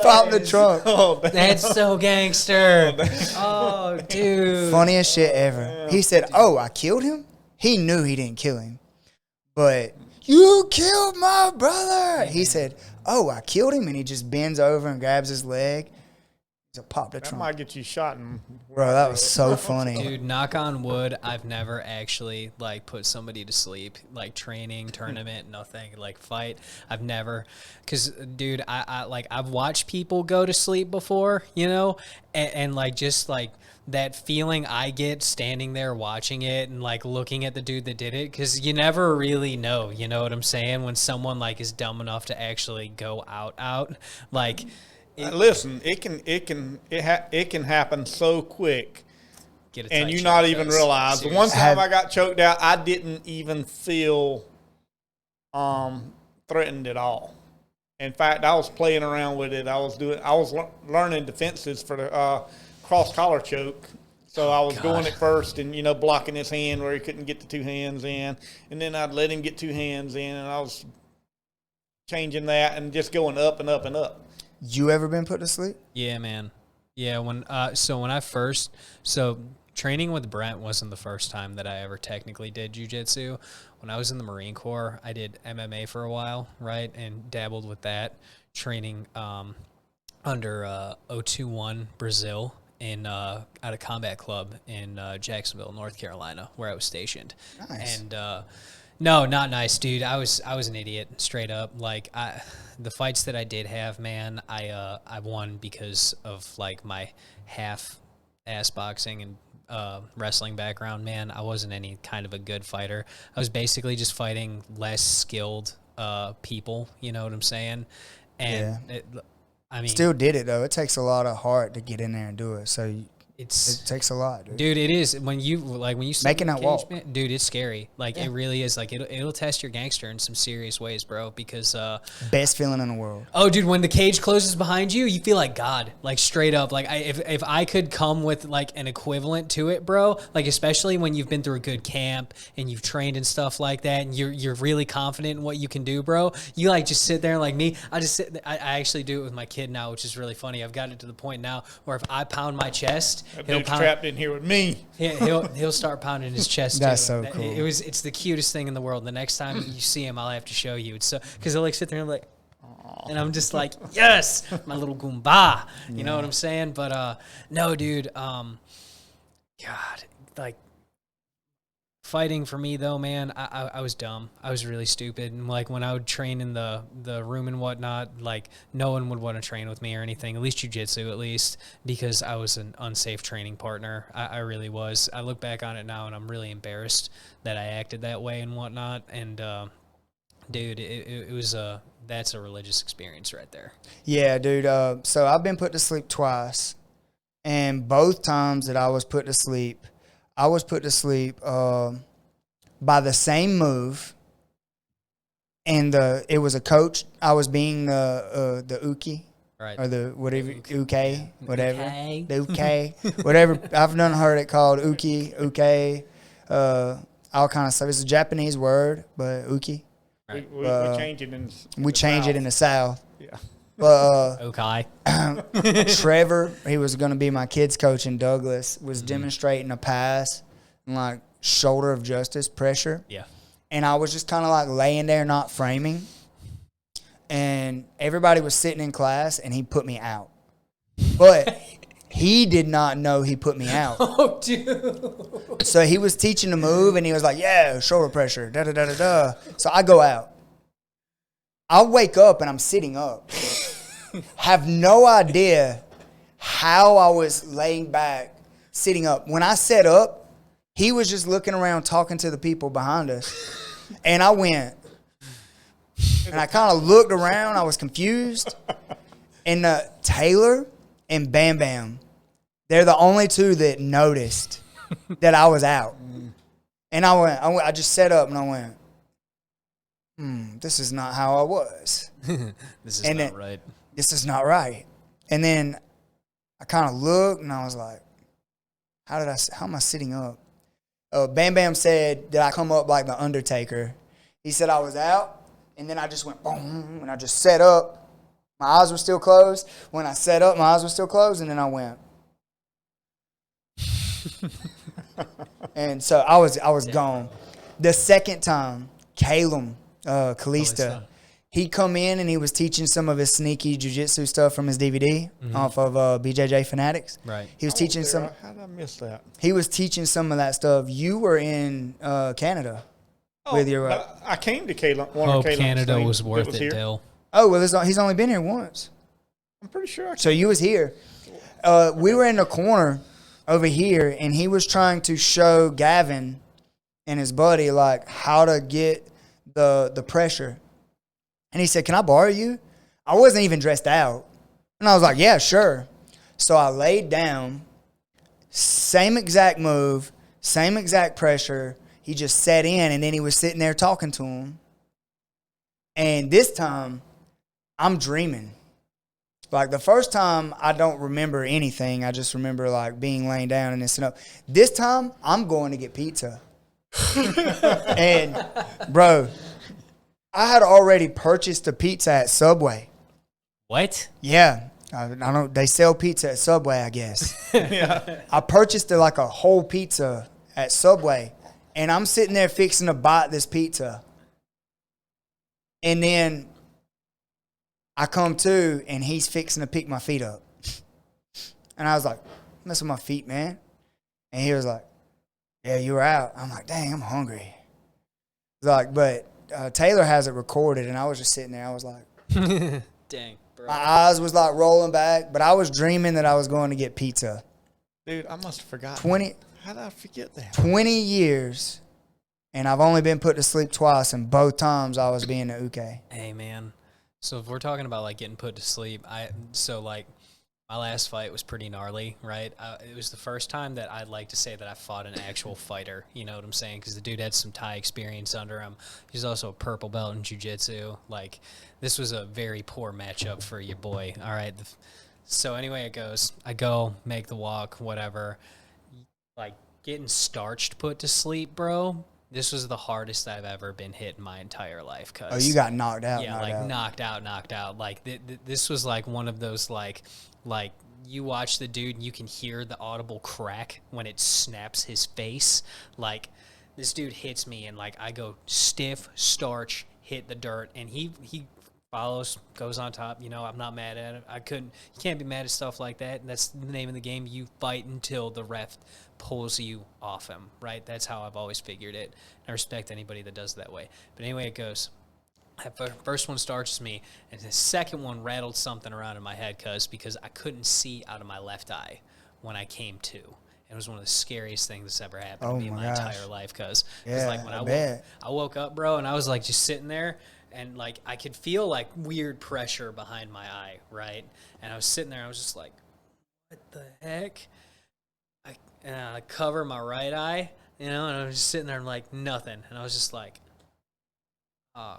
pop the trunk. That's so gangster. Oh, dude. Funniest shit ever. He said, "Oh, I killed him?" He knew he didn't kill him. But, "You killed my brother." He said, "Oh, I killed him." And he just bends over and grabs his leg. He's a pop the That trunk. might get you shot. Bro, that was so funny. Dude, knock on wood, I've never actually like put somebody to sleep, like training, tournament, nothing, like fight. I've never, cause dude, I like I've watched people go to sleep before, you know, and like just like that feeling I get standing there watching it and like looking at the dude that did it, cause you never really know, you know what I'm saying, when someone like is dumb enough to actually go out, like. Listen, it can happen so quick, and you not even realize. The one time I got choked out, I didn't even feel threatened at all. In fact, I was playing around with it. I was learning defenses for the cross collar choke. So I was going at first and, blocking his hand where he couldn't get the two hands in, and then I'd let him get two hands in, and I was changing that and just going up and up and up. You ever been put to sleep? Yeah, man. Yeah, when training with Brent wasn't the first time that I ever technically did jiu-jitsu. When I was in the Marine Corps, I did MMA for a while, right, and dabbled with that, training under 021 Brazil at a combat club in Jacksonville, North Carolina, where I was stationed. Nice. And no, not nice, dude. I was an idiot, straight up. Like the fights that I did have, man, I won because of like my half ass boxing and wrestling background. Man, I wasn't any kind of a good fighter. I was basically just fighting less skilled people. You know what I'm saying? And I mean, still did it though. It takes a lot of heart to get in there and do it. So it takes a lot, dude. It is when you making that walk, man, dude. It's scary. Like it really is. Like it'll test your gangster in some serious ways, bro. Because best feeling in the world. Oh, dude, when the cage closes behind you, you feel like God, like straight up. Like if I could come with like an equivalent to it, bro. Like especially when you've been through a good camp and you've trained and stuff like that, and you're really confident in what you can do, bro. You like just sit there like me. I actually do it with my kid now, which is really funny. I've gotten it to the point now where if I pound my chest. That dude's trapped in here with me. He'll start pounding his chest. That's too. so cool. It's the cutest thing in the world. The next time you see him, I'll have to show you. It's so because he'll like sit there and like, and I'm just like, yes, my little Goomba. You know what I'm saying? But no, dude. God, like. Fighting for me though, man, I was dumb. I was really stupid. And like when I would train in the room and whatnot, like no one would want to train with me or anything, at least jiu-jitsu at least, because I was an unsafe training partner. I really was. I look back on it now and I'm really embarrassed that I acted that way and whatnot. And dude, it was that's a religious experience right there. Yeah, dude. So I've been put to sleep twice, and both times that I was put to sleep by the same move, and it was a coach. I was being the uke, right, or the whatever uke, whatever Okay. the uke, whatever. I've done heard it called uke, all kind of stuff. It's a Japanese word, but uke. Right. We change it in. We change it in the South. Yeah. But Okay. Trevor, he was going to be my kids coach in Douglas, was demonstrating a pass and like shoulder of justice pressure. Yeah. And I was just kind of like laying there, not framing. And everybody was sitting in class, and he put me out. But he did not know he put me out. Oh, dude. So he was teaching to move, and he was like, yeah, shoulder pressure, da-da-da-da-da. So I go out. I wake up, and I'm sitting up. Have no idea how I was laying back, sitting up. When I sat up, he was just looking around, talking to the people behind us. And I went, and I kind of looked around. I was confused. And Taylor and Bam Bam, they're the only two that noticed that I was out. And I just sat up and I went, this is not how I was. This is not right. This is not right. And then I kind of looked and I was like, how am I sitting up? Bam Bam said, did I come up like the Undertaker? He said I was out, and then I just went boom, and I just sat up. My eyes were still closed. When I sat up, my eyes were still closed, and then I went. And so I was gone. The second time, Kalista, he come in and he was teaching some of his sneaky jiu-jitsu stuff from his DVD off of BJJ Fanatics. Right. He was teaching some. How did I miss that? He was teaching some of that stuff. You were in Canada with your. I came to Caleb. Oh, Canada was worth it, Dale. Oh well, he's only been here once. I'm pretty sure. So you was here. We were in the corner over here, and he was trying to show Gavin and his buddy like how to get the pressure. And he said, can I borrow you? I wasn't even dressed out. And I was like, yeah, sure. So I laid down, same exact move, same exact pressure. He just sat in, and then he was sitting there talking to him. And this time, I'm dreaming. Like the first time, I don't remember anything. I just remember like being laying down and sitting up. This time, I'm going to get pizza. And, bro, I had already purchased a pizza at Subway. What? Yeah. I don't. They sell pizza at Subway, I guess. Yeah. I purchased like a whole pizza at Subway, and I'm sitting there fixing to bite this pizza. And then I come to, and he's fixing to pick my feet up. And I was like, mess with my feet, man. And he was like, yeah, you were out. I'm like, dang, I'm hungry. He's like, but Taylor has it recorded, and I was just sitting there. I was like, dang, bro. My eyes was like rolling back, but I was dreaming that I was going to get pizza. Dude, I must have forgotten. 20 How did I forget that? 20 years, and I've only been put to sleep twice, and both times I was being a uke. Hey, man. So if we're talking about like getting put to sleep, my last fight was pretty gnarly, right? It was the first time that I'd like to say that I fought an actual fighter. You know what I'm saying? Because the dude had some Thai experience under him. He's also a purple belt in jiu-jitsu. Like, this was a very poor matchup for your boy, all right? So anyway it goes. I go, make the walk, whatever. Like, getting starched put to sleep, bro. This was the hardest I've ever been hit in my entire life. Oh, you got knocked out. Yeah, knocked out. Like, this was like one of those, like you watch the dude and you can hear the audible crack when it snaps his face. Like, this dude hits me and like I go stiff, starch, hit the dirt, and he follows, goes on top. You know, I'm not mad at it. You can't be mad at stuff like that. That's the name of the game. You fight until the ref pulls you off him, right? That's how I've always figured it. I respect anybody that does it that way. But anyway it goes. That first one starches me, and the second one rattled something around in my head because I couldn't see out of my left eye when I came to. It was one of the scariest things that's ever happened to me in my entire life. Because like when I woke up, bro, and I was like just sitting there, and like I could feel like weird pressure behind my eye, right? And I was sitting there, I was just like, what the heck? And I cover my right eye, you know, and I was just sitting there like nothing, and I was just like, oh.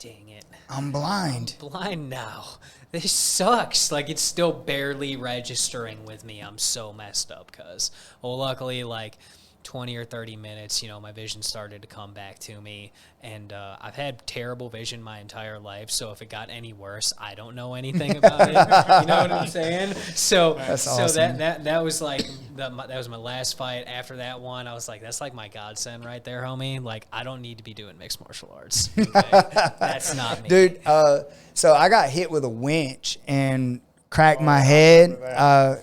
Dang it. I'm blind. I'm blind now. This sucks. Like, it's still barely registering with me. I'm so messed up, cuz. Well, luckily, like, 20 or 30 minutes, my vision started to come back to me. And I've had terrible vision my entire life. So if it got any worse, I don't know anything about it. You know what I'm saying? So That's so awesome. that was like that was my last fight. After that one, I was like, that's like my godsend right there, homie. Like, I don't need to be doing mixed martial arts. Okay? That's not me. Dude, so I got hit with a winch and cracked my head.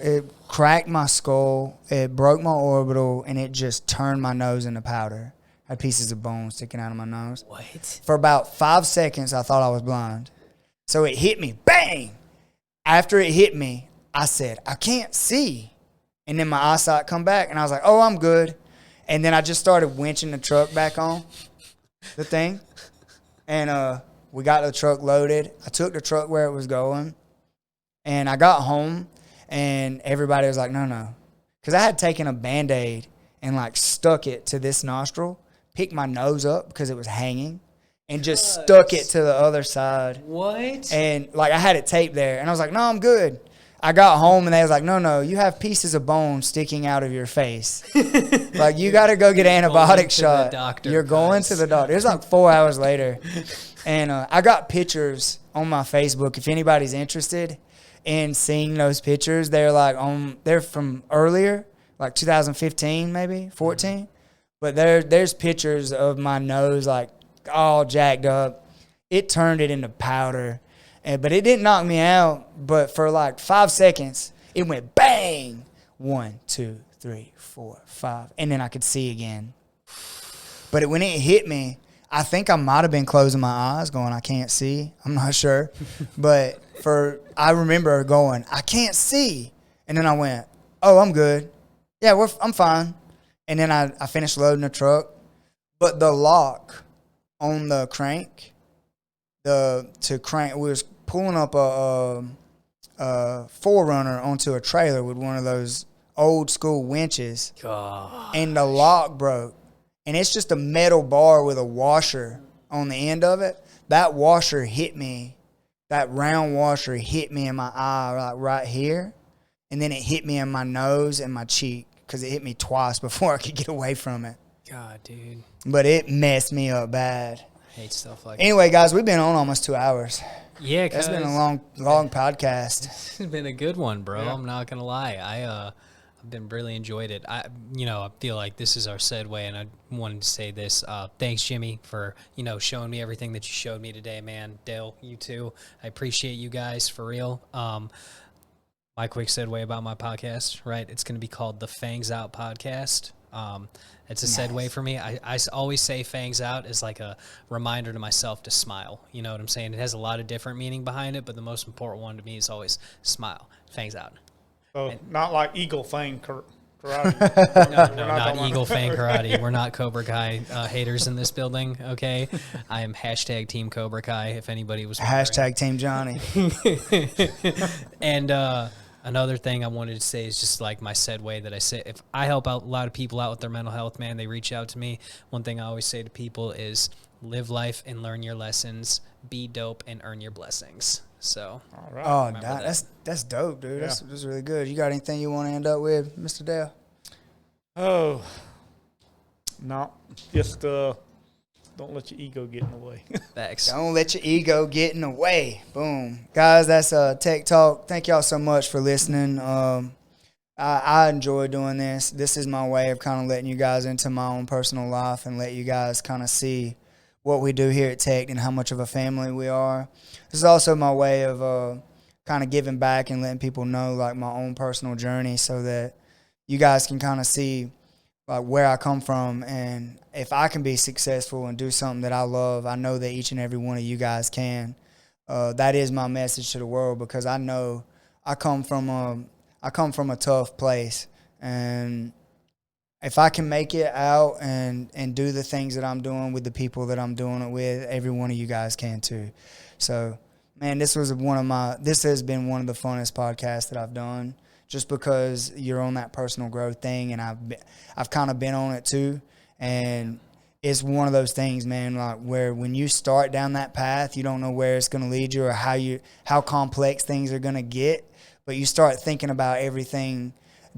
It cracked my skull. It broke my orbital, and it just turned my nose into powder. I had pieces of bone sticking out of my nose. What? For about 5 seconds, I thought I was blind. So it hit me. Bang! After it hit me, I said, I can't see. And then my eyesight come back, and I was like, oh, I'm good. And then I just started winching the truck back on, the thing. And we got the truck loaded. I took the truck where it was going. And I got home, and everybody was like, no. Because I had taken a Band-Aid and, like, stuck it to this nostril, picked my nose up because it was hanging, and just stuck it to the other side. What? And, like, I had it taped there. And I was like, no, I'm good. I got home, and they was like, no, you have pieces of bone sticking out of your face. Like, you got to go get an antibiotic shot. You're going to the doctor. It was like 4 hours later. And I got pictures on my Facebook. If anybody's interested in seeing those pictures, they're from earlier, like 2015 maybe, 14. But there's pictures of my nose, like, all jacked up. It turned it into powder. But it didn't knock me out. But for like 5 seconds, it went bang. 1, 2, 3, 4, 5. And then I could see again. But when it hit me, I think I might have been closing my eyes going, I can't see. I'm not sure. But I remember going, I can't see. And then I went, oh, I'm good. Yeah, I'm fine. And then I finished loading the truck. But the lock on the crank, we was pulling up a 4Runner onto a trailer with one of those old school winches. God. And the lock broke. And it's just a metal bar with a washer on the end of it. That washer hit me. That round washer hit me in my eye, like right here. And then it hit me in my nose and my cheek because it hit me twice before I could get away from it. God, dude. But it messed me up bad. I hate stuff like Anyway, guys, we've been on almost 2 hours. that. Yeah, That's been a long podcast. It's been a good one, bro. Yeah. I'm not gonna lie. I've been really enjoyed it. I feel like this is our segue, and I wanted to say this. Thanks, Jimmy, for showing me everything that you showed me today, man. Dale, you too. I appreciate you guys for real. My quick segue about my podcast, right? It's going to be called the Fangs Out Podcast. It's a segue for me. I always say fangs out as like a reminder to myself to smile. You know what I'm saying? It has a lot of different meaning behind it, but the most important one to me is always smile. Fangs out. So not like eagle fang karate. No, not eagle fang karate. We're not Cobra Kai haters in this building, okay? I am hashtag Team Cobra Kai, if anybody was wondering. Hashtag Team Johnny. And another thing I wanted to say is just like my segue that I say, if I help out a lot of people out with their mental health, man, they reach out to me. One thing I always say to people is live life and learn your lessons, be dope and earn your blessings. So, All right. Oh, that's dope, dude. Yeah. That's really good. You got anything you want to end up with, Mr. Dale? Oh, no, just don't let your ego get in the way. thanks. Don't let your ego get in the way. Boom. Guys, that's TECT Talk. Thank y'all so much for listening. I enjoy doing this. This is my way of kind of letting you guys into my own personal life and let you guys kind of see what we do here at TECT and how much of a family we are. This is also my way of kind of giving back and letting people know like my own personal journey so that you guys can kind of see like where I come from, and if I can be successful and do something that I love, I know that each and every one of you guys can. That is my message to the world, because I know I come from a tough place, and if I can make it out and do the things that I'm doing with the people that I'm doing it with, every one of you guys can too. So, man, this has been one of the funnest podcasts that I've done. Just because you're on that personal growth thing, and I've kind of been on it too, and it's one of those things, man, like where when you start down that path, you don't know where it's going to lead you or how complex things are going to get, but you start thinking about everything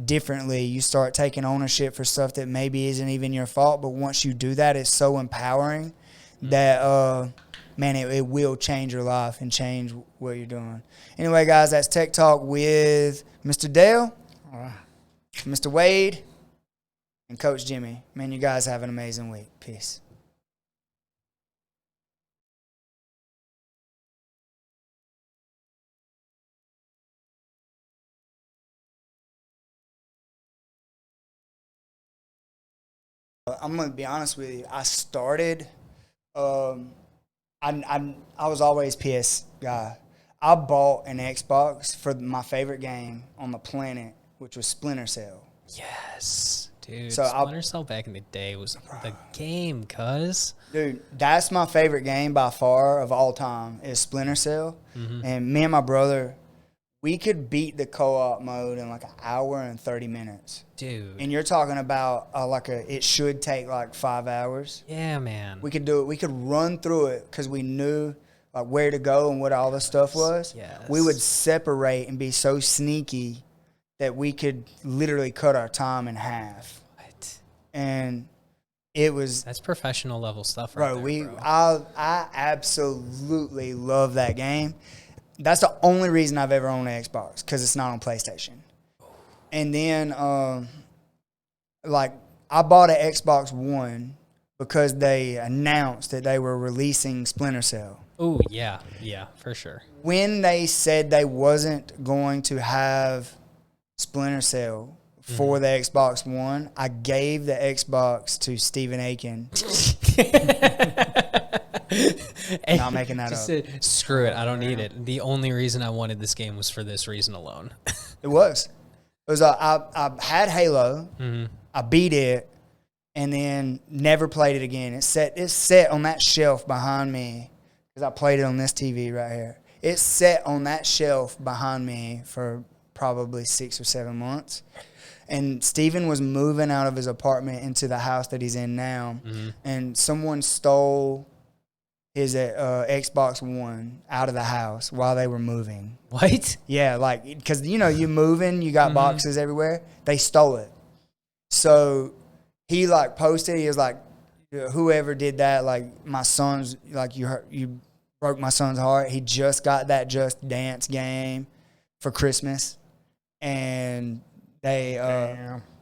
differently. You start taking ownership for stuff that maybe isn't even your fault. But once you do that, it's so empowering that, man, it will change your life and change what you're doing. Anyway, guys, that's Tech Talk with Mr. Dale, Mr. Wade, and Coach Jimmy. Man, you guys have an amazing week. Peace. I'm gonna be honest with you. I started. I was always PS guy. I bought an Xbox for my favorite game on the planet, which was Splinter Cell. Yes, dude. So Splinter Cell back in the day was the game, cuz. Dude, that's my favorite game by far of all time is Splinter Cell. And me and my brother, we could beat the co-op mode in like an hour and 30 minutes. Dude. And you're talking about it should take like 5 hours. Yeah, man. We could do it. We could run through it because we knew like where to go and what all the stuff was. Yes. We would separate and be so sneaky that we could literally cut our time in half. What? And it was, That's professional level stuff right bro, there, bro. I absolutely love that game. That's the only reason I've ever owned an Xbox, because it's not on PlayStation. And then, I bought an Xbox One because they announced that they were releasing Splinter Cell. Oh, yeah, for sure. When they said they wasn't going to have Splinter Cell for the Xbox One, I gave the Xbox to Stephen Aiken. Not making that up. Said, screw it, I don't need it. The only reason I wanted this game was for this reason alone. It was. I had Halo. I beat it, and then never played it again. It's set on that shelf behind me because I played it on this TV right here. It's set on that shelf behind me for probably 6 or 7 months. And Steven was moving out of his apartment into the house that he's in now, and someone stole his Xbox One out of the house while they were moving. What? Yeah, like, because, you moving, you got boxes everywhere. They stole it. So he, posted, he was like, whoever did that, my son's, you broke my son's heart. He just got that Just Dance game for Christmas. And they,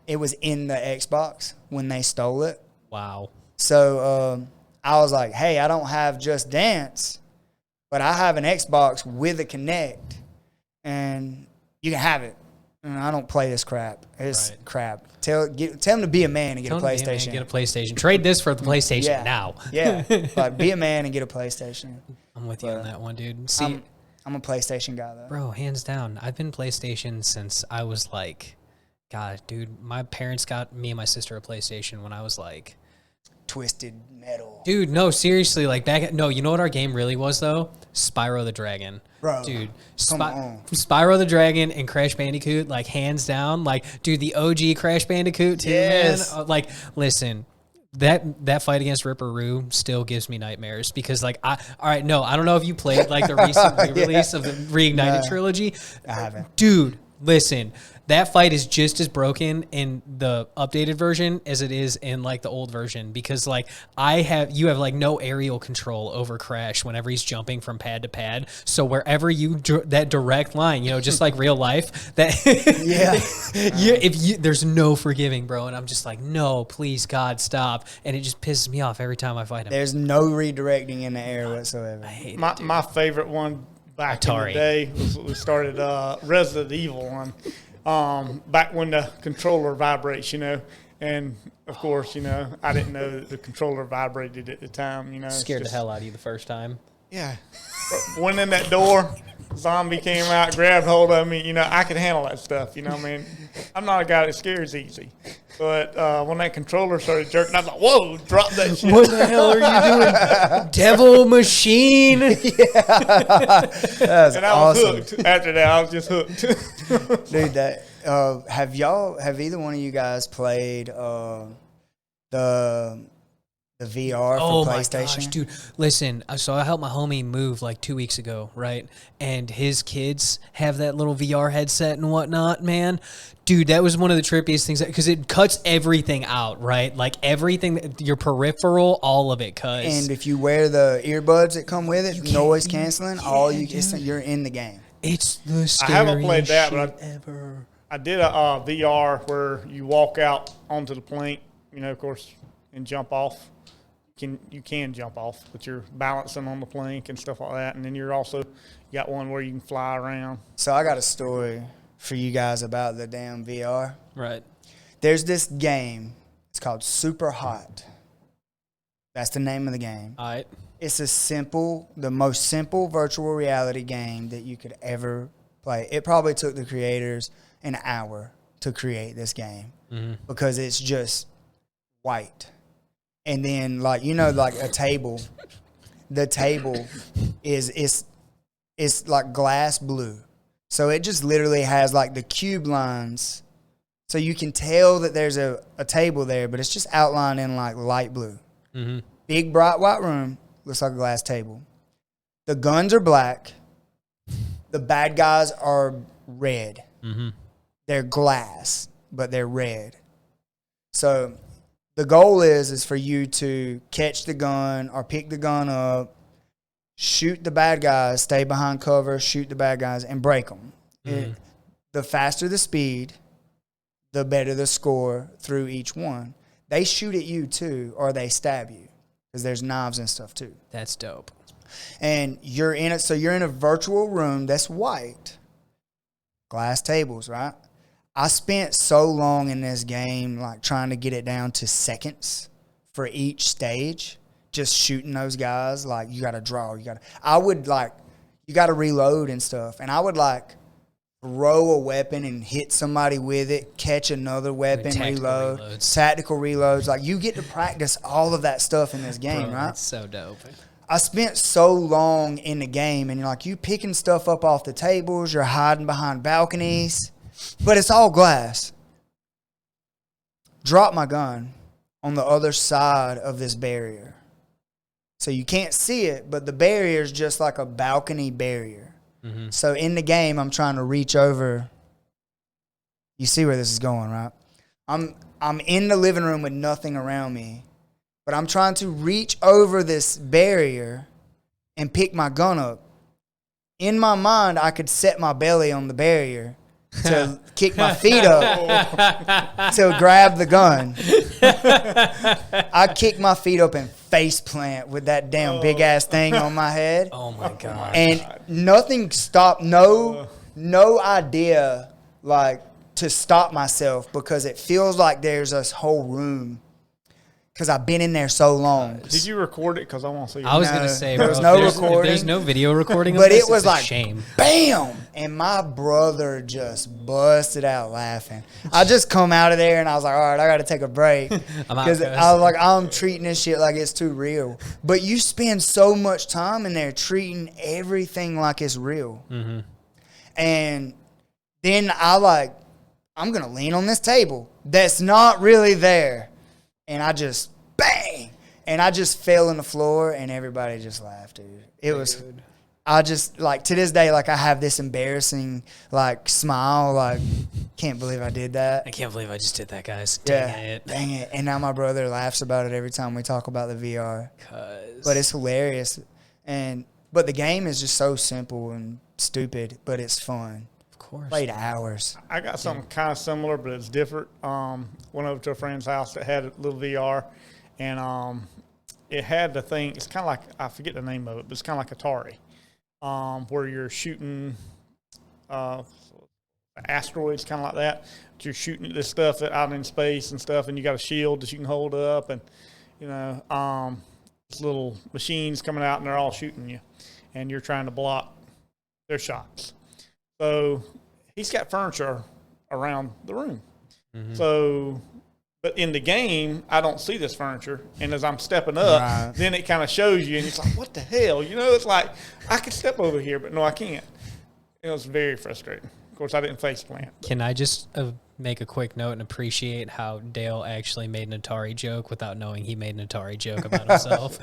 it was in the Xbox when they stole it. Wow. So, I was like, hey, I don't have Just Dance, but I have an Xbox with a Kinect, and you can have it. And I don't play this crap. It's crap. Tell him to be a man and get a PlayStation. Get a PlayStation. Trade this for the PlayStation now. Yeah. Be a man and get a PlayStation. I'm with you on that one, dude. See, I'm a PlayStation guy, though. Bro, hands down. I've been PlayStation since I was God, dude, my parents got me and my sister a PlayStation when I was Twisted Metal. Dude, no, seriously, you know what our game really was, though? Spyro the Dragon. Bro, dude, come on. Spyro the Dragon and Crash Bandicoot, hands down. Dude, the OG Crash Bandicoot, too, yes. man. Listen, that fight against Ripper Roo still gives me nightmares because, I don't know if you played, the recent re-release of the Reignited trilogy. I haven't. Dude, listen. That fight is just as broken in the updated version as it is in the old version because you have no aerial control over Crash whenever he's jumping from pad to pad. So wherever that direct line, just like real life, there's no forgiving, bro. And I'm just no, please God, stop. And it just pisses me off every time I fight him. There's no redirecting in the air whatsoever. I hate My it, dude. my favorite one back in the day was we started Resident Evil one. Back when the controller vibrates, and of course, I didn't know that the controller vibrated at the time, Scared the hell out of you the first time. Yeah. Went in that door, zombie came out, grabbed hold of me, I could handle that stuff, I'm not a guy that scares easy. But when that controller started jerking, I was like, whoa, drop that shit. What the hell are you doing? Devil machine. That's and I was awesome. hooked. After that, I was just hooked. Dude, have either one of you guys played the The VR Oh for my PlayStation. gosh, dude! Listen, so I helped my homie move like 2 weeks ago, right? And his kids have that little VR headset and whatnot, man. Dude, that was one of the trippiest things because it cuts everything out, right? Like everything, your peripheral, all of it cuts. And if you wear the earbuds that come with it, noise canceling, you're in the game. It's the scariest I haven't played that, shit but ever. I did a VR where you walk out onto the plank, of course, and jump off. You can jump off, but you're balancing on the plank and stuff like that. And then you're also got one where you can fly around. So I got a story for you guys about the damn VR. Right. There's this game. It's called Super Hot. That's the name of the game. All right. It's the most simple virtual reality game that you could ever play. It probably took the creators an hour to create this game because it's just white. And then, like a table, the table is like glass blue. So it just literally has like the cube lines. So you can tell that there's a table there, but it's just outlined in like light blue. Mm-hmm. Big, bright white room, looks like a glass table. The guns are black. The bad guys are red. Mm-hmm. They're glass, but they're red. So the goal is for you to catch the gun or pick the gun up, shoot the bad guys, stay behind cover, shoot the bad guys, and break them. Mm-hmm. The faster the speed, the better the score through each one. They shoot at you too, or they stab you, because there's knives and stuff too. That's dope. And you're in it, so you're in a virtual room that's white, glass tables, right? I spent so long in this game, like trying to get it down to seconds for each stage, just shooting those guys. Like, you got to draw. you got to reload and stuff. And I would like throw a weapon and hit somebody with it, catch another weapon, tactical reloads. Like, you get to practice all of that stuff in this game, right? That's so dope. I spent so long in the game, and you picking stuff up off the tables, you're hiding behind balconies. But it's all glass. Drop my gun on the other side of this barrier. So you can't see it, but the barrier is just like a balcony barrier. Mm-hmm. So in the game, I'm trying to reach over. You see where this is going, right? I'm in the living room with nothing around me, but I'm trying to reach over this barrier and pick my gun up. In my mind, I could set my belly on the barrier to kick my feet up to grab the gun. I kick my feet up and face plant with that damn big ass thing on my head. Oh my god! And nothing stopped. No idea like to stop myself, because it feels like there's this whole room. Because I've been in there so long. Did you record it? Because I want to see it. I was going to say, there was bro, no recording. If there's no video recording of but this, it was it's a like, shame. Bam! And my brother just busted out laughing. I just come out of there and I was like, all right, I got to take a break. Because I was like, I'm treating this shit like it's too real. But you spend so much time in there treating everything like it's real. Mm-hmm. And then I'm going to lean on this table that's not really there. And I just, bang! And I just fell on the floor, and everybody just laughed, dude. It was, I just, to this day, I have this embarrassing, smile, can't believe I did that. I can't believe I just did that, guys. Dang it. And now my brother laughs about it every time we talk about the VR. But it's hilarious. But the game is just so simple and stupid, but it's fun. Course. Played hours. I got something kind of similar, but it's different. Went over to a friend's house that had a little VR, and it had the thing. It's kind of like, I forget the name of it, but it's kind of like Atari, where you're shooting asteroids, kind of like that. But you're shooting this stuff out in space and stuff, and you got a shield that you can hold up, and this little machines coming out, and they're all shooting you, and you're trying to block their shots. So he's got furniture around the room. Mm-hmm. So, but in the game, I don't see this furniture. And as I'm stepping up, then it kind of shows you, and it's like, what the hell? It's like, I could step over here, but no, I can't. It was very frustrating. Of course, I didn't face plant. Can I just make a quick note and appreciate how Dale actually made an Atari joke without knowing he made an Atari joke about himself?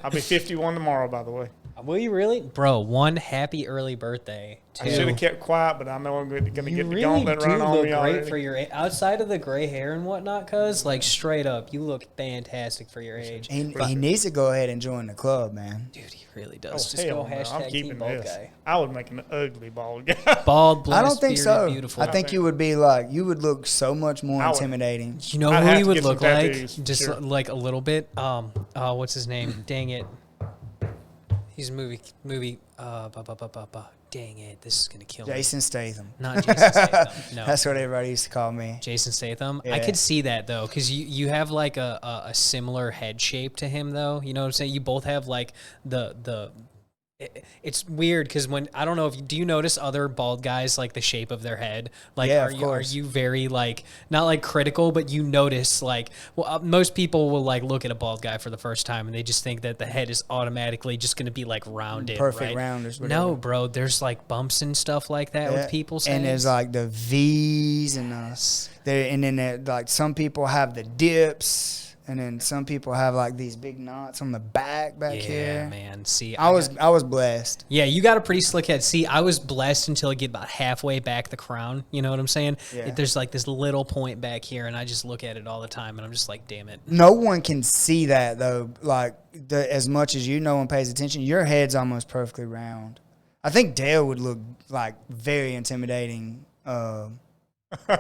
I'll be 51 tomorrow, by the way. Will you really? Bro, one, happy early birthday. Two, I should have kept quiet, but I know I'm going to get you the really gauntlet do run on look me great already. for your age. Outside of the gray hair and whatnot, cuz, like, straight up, you look fantastic for your age. He needs to go ahead and join the club, man. Dude, he really Oh, does. Just hell go no. I'm hashtag keeping team bald this. guy. I would make an ugly bald guy. Bald, blessed, I don't think bearded, so. beautiful. I think you would be like, you would look so much more I would. intimidating. You know I'd who have he to would get some look like? tattoos, for Just sure. like a little bit. What's his name? Dang it. He's a movie. Dang it, this is gonna kill me. Jason Statham. Not Jason Statham. No, That's what everybody used to call me. Jason Statham. I Yeah. could see that though, because you have like a similar head shape to him though. You know what I'm saying? You both have like the. It's weird because when I don't know if do you notice other bald guys like the shape of their head? Like, Yeah, are of you course. very like not like critical, but you notice like most people will like look at a bald guy for the first time and they just think that the head is automatically just going to be like rounded, Perfect right? rounders. No, bro, there's like bumps and stuff like that with people's and heads. there's like the V's and then like some people have the dips, and then some people have like these big knots on the back yeah, here. man. See, I was blessed. Yeah, you got a pretty slick head. See, I was blessed until I get about halfway back the crown. You know what I'm saying? Yeah. There's like this little point back here, and I just look at it all the time, and I'm just like, damn it. No one can see that though. Like as much as no one pays attention, your head's almost perfectly round. I think Dale would look like very intimidating.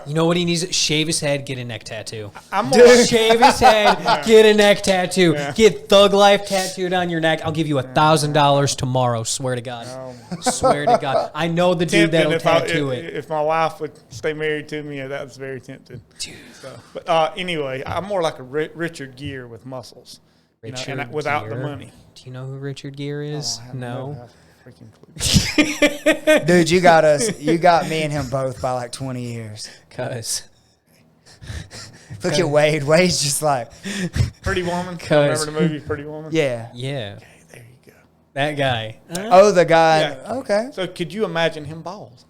You know what he needs? Shave his head, get a neck tattoo. I'm more, Shave his head, get a neck tattoo. Get Thug Life tattooed on your neck. I'll give you $1,000 tomorrow. Swear to God. Swear to God. I know the dude that'll tattoo it. If my wife would stay married to me, that was very tempting. Dude. So, but anyway, I'm more like a Richard Gere with muscles. Richard and without the Gere? money. Do you know who Richard Gere is? I have No. freaking clue. Dude, you got me and him both by like 20 years. Cuz. Look at Wade. Wade's just like, Pretty Woman. Cuz- Remember the movie Pretty Woman? yeah. Yeah. Okay, there you go. That guy. Oh, the guy. Yeah. Okay. So could you imagine him bald?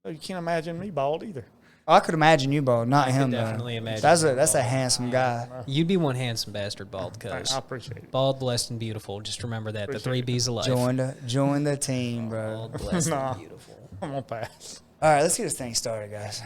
So you can't imagine me bald either. I could imagine you bald, not him though. definitely imagine That's a handsome guy. You'd be one handsome bastard, bald, cuz. I appreciate it. Bald, blessed, and beautiful. Just remember that. The Appreciate 3 B's of life. Join the team, bro. Bald, blessed, Nah. and beautiful. I'm gonna pass. All right, let's get this thing started, guys.